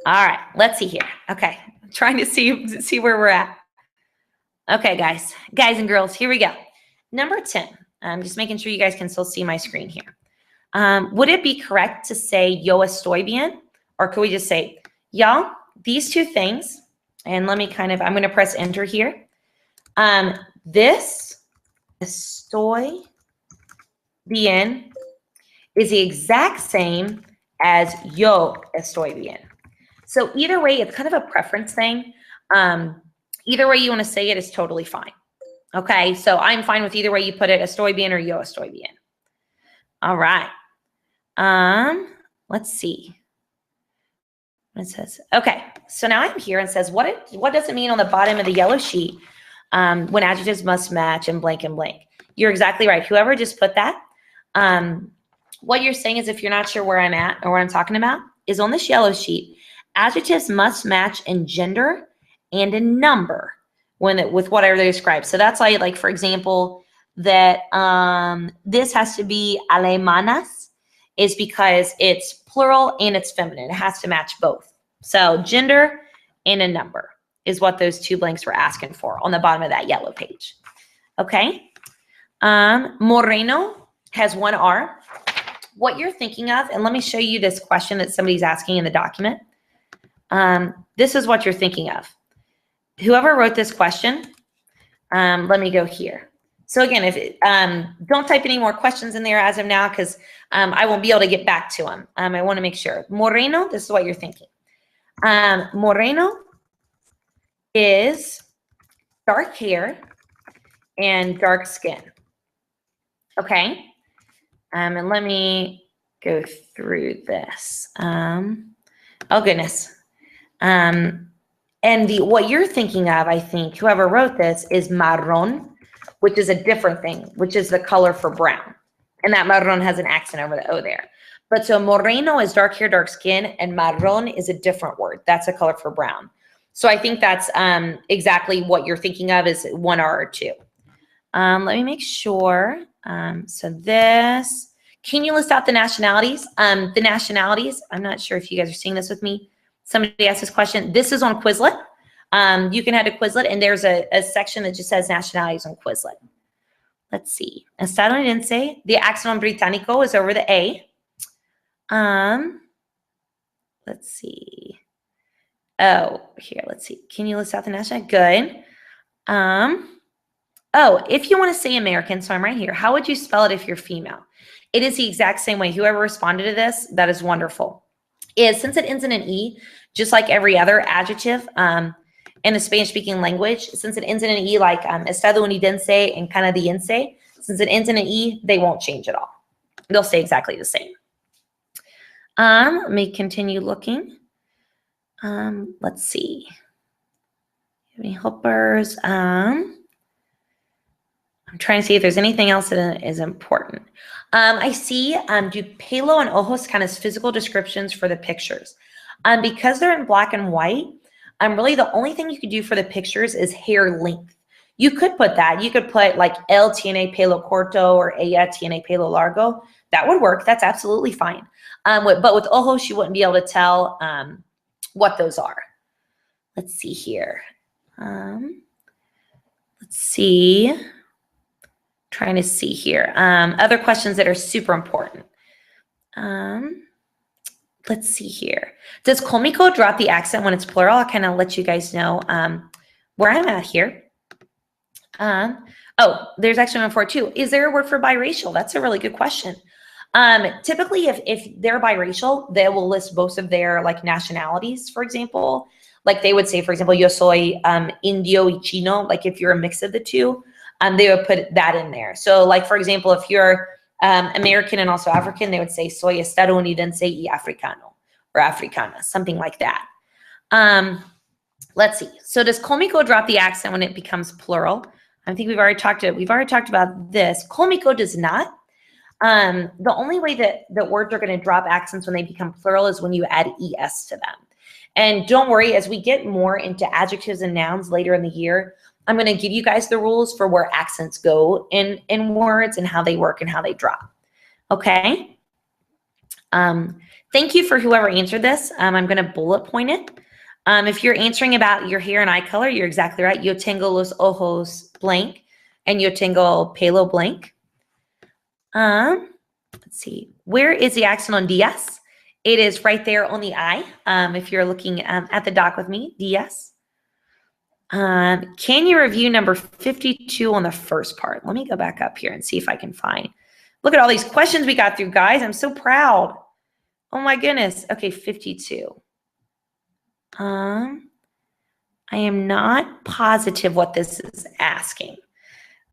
Speaker 1: right, let's see here. Okay, I'm trying to see where we're at. Okay, guys and girls, here we go. Number 10. I'm just making sure you guys can still see my screen here. Would it be correct to say yo estoy bien? Or could we just say, y'all, these 2 things, and let me I'm going to press enter here. This estoy bien is the exact same as yo estoy bien. So either way, it's kind of a preference thing. Either way you want to say it is totally fine. Okay, so I'm fine with either way you put it, estoy bien or yo estoy bien. All right. Let's see. It says, okay, so now I'm here and says, what does it mean on the bottom of the yellow sheet when adjectives must match and blank and blank? You're exactly right. Whoever just put that, what you're saying is if you're not sure where I'm at or what I'm talking about is on this yellow sheet, adjectives must match in gender and in number with whatever they describe. So that's why, like, for example, that this has to be alemanas is because it's plural and it's feminine. It has to match both. So gender and a number is what those 2 blanks were asking for on the bottom of that yellow page. Okay. Moreno has 1 R. What you're thinking of, and let me show you this question that somebody's asking in the document. This is what you're thinking of. Whoever wrote this question, let me go here. So again, don't type any more questions in there as of now because I won't be able to get back to them. I want to make sure. Moreno, this is what you're thinking. Moreno is dark hair and dark skin. Okay. And let me go through this. Oh goodness. And what you're thinking of, I think, whoever wrote this is marron, which is a different thing, which is the color for brown. And that marron has an accent over the O there. But so moreno is dark hair, dark skin, and marron is a different word. That's a color for brown. So I think that's exactly what you're thinking of is 1 R or 2. Let me make sure. So this, can you list out the nationalities? The nationalities, I'm not sure if you guys are seeing this with me. Somebody asked this question. This is on Quizlet. You can head to Quizlet, and there's a section that just says nationalities on Quizlet. Let's see. Estadounidense, the accent on británico is over the A. Let's see. Oh, here, let's see. Can you list out the nationality? Good. Oh, if you want to say American, so I'm right here. How would you spell it if you're female? It is the exact same way. Whoever responded to this, that is wonderful. Since it ends in an E, just like every other adjective in the Spanish-speaking language, since it ends in an E like estadounidense and canadiense, since it ends in an E, they won't change at all. They'll stay exactly the same. Let me continue looking. Let's see. Any helpers? I'm trying to see if there's anything else that is important. I see, do pelo and ojos count as physical descriptions for the pictures? Because they're in black and white, really the only thing you could do for the pictures is hair length. You could put that. You could put like él tiene pelo corto or ella tiene pelo largo. That would work. That's absolutely fine. But with ojos, you wouldn't be able to tell what those are. Let's see here. Let's see. Trying to see here. Other questions that are super important. Let's see here. Does cómico drop the accent when it's plural? I'll kind of let you guys know where I'm at here. Oh, there's actually one for it too. Is there a word for biracial? That's a really good question. Typically, if they're biracial, they will list both of their like nationalities, for example. Like they would say, for example, yo soy indio y chino. Like if you're a mix of the two, they would put that in there. So like, for example, if you're American and also African, they would say soy estadounidense y africano or africana, something like that. Let's see. So does cómico drop the accent when it becomes plural? I think we've already talked about this. Cómico does not. The only way that the words are going to drop accents when they become plural is when you add es to them. And don't worry, as we get more into adjectives and nouns later in the year, I'm going to give you guys the rules for where accents go in words and how they work and how they drop. Okay? Thank you for whoever answered this. I'm going to bullet point it. If you're answering about your hair and eye color, you're exactly right. Yo tengo los ojos blank and yo tengo pelo blank. Let's see. Where is the accent on días? It is right there on the I. If you're looking at the doc with me, días. Can you review number 52 on the first part? Let me go back up here and see if I can find. Look at all these questions we got through, guys. I'm so proud. Oh my goodness. Okay, 52. I am not positive what this is asking.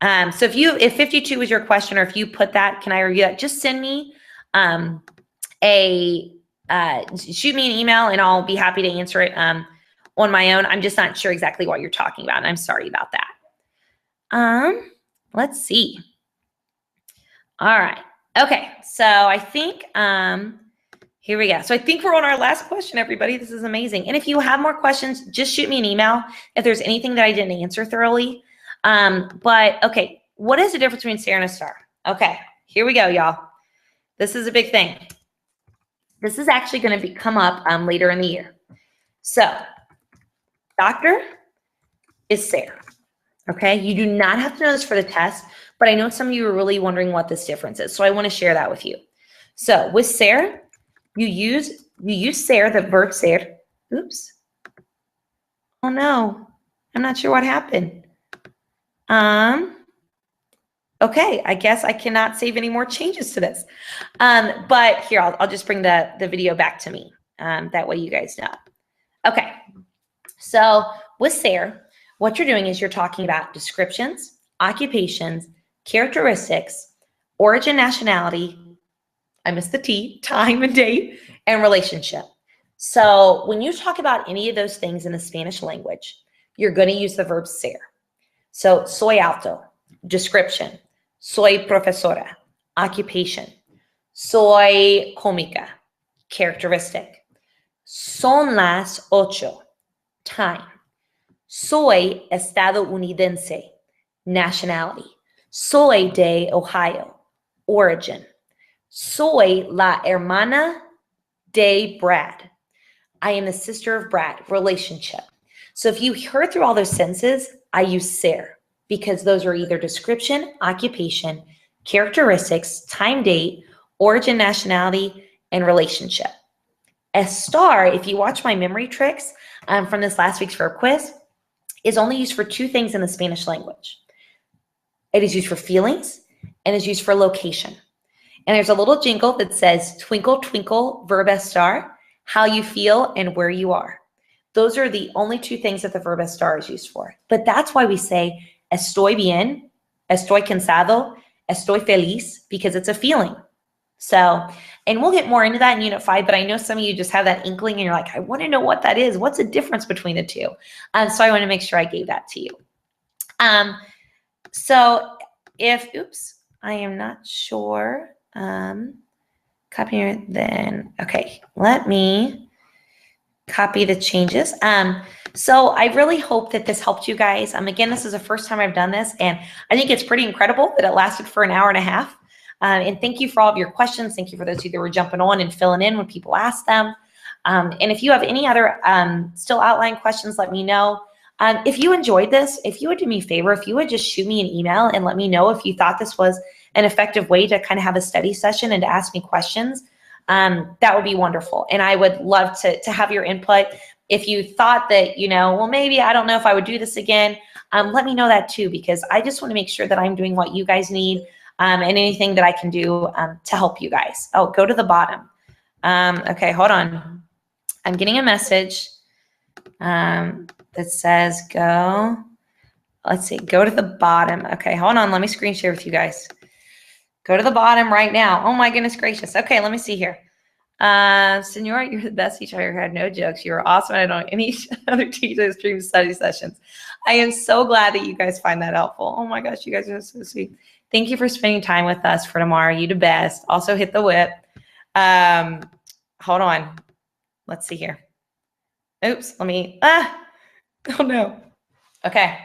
Speaker 1: So if 52 was your question, or if you put that, can I review that? Just send me shoot me an email and I'll be happy to answer it on my own. I'm just not sure exactly what you're talking about, and I'm sorry about that. Let's see. All right. Okay. So I think here we go. So I think we're on our last question, everybody. This is amazing. And if you have more questions, just shoot me an email if there's anything that I didn't answer thoroughly. But okay, what is the difference between Sarah and a star? Okay, here we go, y'all. This is a big thing. This is actually going to come up later in the year. So, doctor is Sarah. Okay, you do not have to know this for the test, but I know some of you are really wondering what this difference is. So I want to share that with you. So with Sarah, you use Sarah, the verb ser. Oops. Oh no, I'm not sure what happened. Okay, I guess I cannot save any more changes to this. But here, I'll just bring the video back to me. That way you guys know. Okay, so with Sarah, what you're doing is you're talking about descriptions, occupations, characteristics, origin, nationality, I missed the T, time and date, and relationship. So when you talk about any of those things in the Spanish language, you're going to use the verb ser. So soy alto, description. Soy profesora, occupation. Soy cómica, characteristic. Son las 8, time. Soy estadounidense, nationality. Soy de Ohio, origin. Soy la hermana de Brad. I am the sister of Brad, relationship. So if you heard through all those sentences, I use ser because those are either description, occupation, characteristics, time, date, origin, nationality, and relationship. A star, if you watch my memory tricks from this last week's verb quiz, is only used for two things in the Spanish language. It is used for feelings and is used for location. And there's a little jingle that says, twinkle, twinkle, verb estar, how you feel and where you are. Those are the only two things that the verb estar is used for. But that's why we say, estoy bien, estoy cansado, estoy feliz, because it's a feeling. So And we'll get more into that in Unit 5, but I know some of you just have that inkling and you're like, I want to know what that is. What's the difference between the two? So I want to make sure I gave that to you. So oops, I am not sure. Copy here, then, okay, let me copy the changes. So I really hope that this helped you guys. Again, this is the first time I've done this, and I think it's pretty incredible that it lasted for an hour and a half. And thank you for all of your questions. Thank you for those of you that were jumping on and filling in when people asked them. And if you have any other still outline questions, let me know. If you enjoyed this, if you would do me a favor, if you would just shoot me an email and let me know if you thought this was an effective way to kind of have a study session and to ask me questions, that would be wonderful. And I would love to have your input. If you thought that, well, maybe I don't know if I would do this again, let me know that too, because I just want to make sure that I'm doing what you guys need and anything that I can do to help you guys. Oh, go to the bottom. Okay, hold on. I'm getting a message that says go. Let's see, go to the bottom. Okay, hold on. Let me screen share with you guys. Go to the bottom right now. Oh my goodness gracious. Okay, let me see here. Senora, you're the best teacher I ever had. No jokes. You're awesome. I don't any other teachers stream study sessions. I am so glad that you guys find that helpful. Oh my gosh, you guys are so sweet. Thank you for spending time with us for tomorrow. You the best. Also hit the whip. Hold on. Let's see here. Oops, let me, oh no. Okay,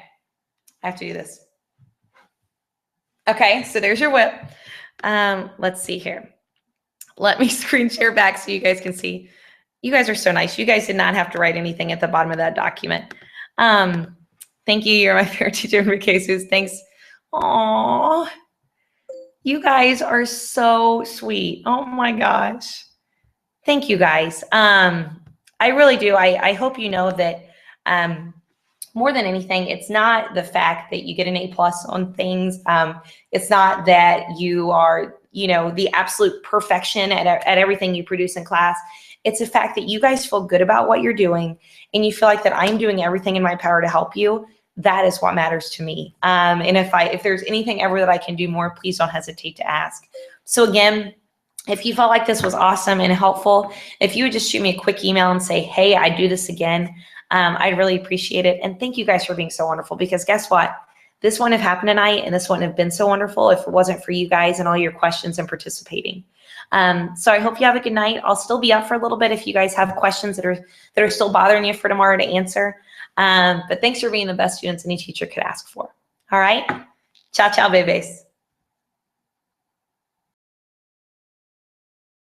Speaker 1: I have to do this. Okay, so there's your whip. Let's see here. Let me screen share back so you guys can see. You guys are so nice. You guys did not have to write anything at the bottom of that document. Thank you. You're my favorite teacher in cases. Thanks. Aww. You guys are so sweet. Oh my gosh. Thank you guys. I really do. I hope you know that more than anything, it's not the fact that you get an A+ on things. It's not that you are, the absolute perfection at everything you produce in class. It's the fact that you guys feel good about what you're doing and you feel like that I'm doing everything in my power to help you. That is what matters to me. And if there's anything ever that I can do more, please don't hesitate to ask. So again, if you felt like this was awesome and helpful, if you would just shoot me a quick email and say, hey, I'd do this again, I'd really appreciate it. And thank you guys for being so wonderful, because guess what? This wouldn't have happened tonight, and this wouldn't have been so wonderful if it wasn't for you guys and all your questions and participating. So I hope you have a good night. I'll still be up for a little bit if you guys have questions that are still bothering you for tomorrow to answer. But thanks for being the best students any teacher could ask for. All right? Ciao, ciao, bebés.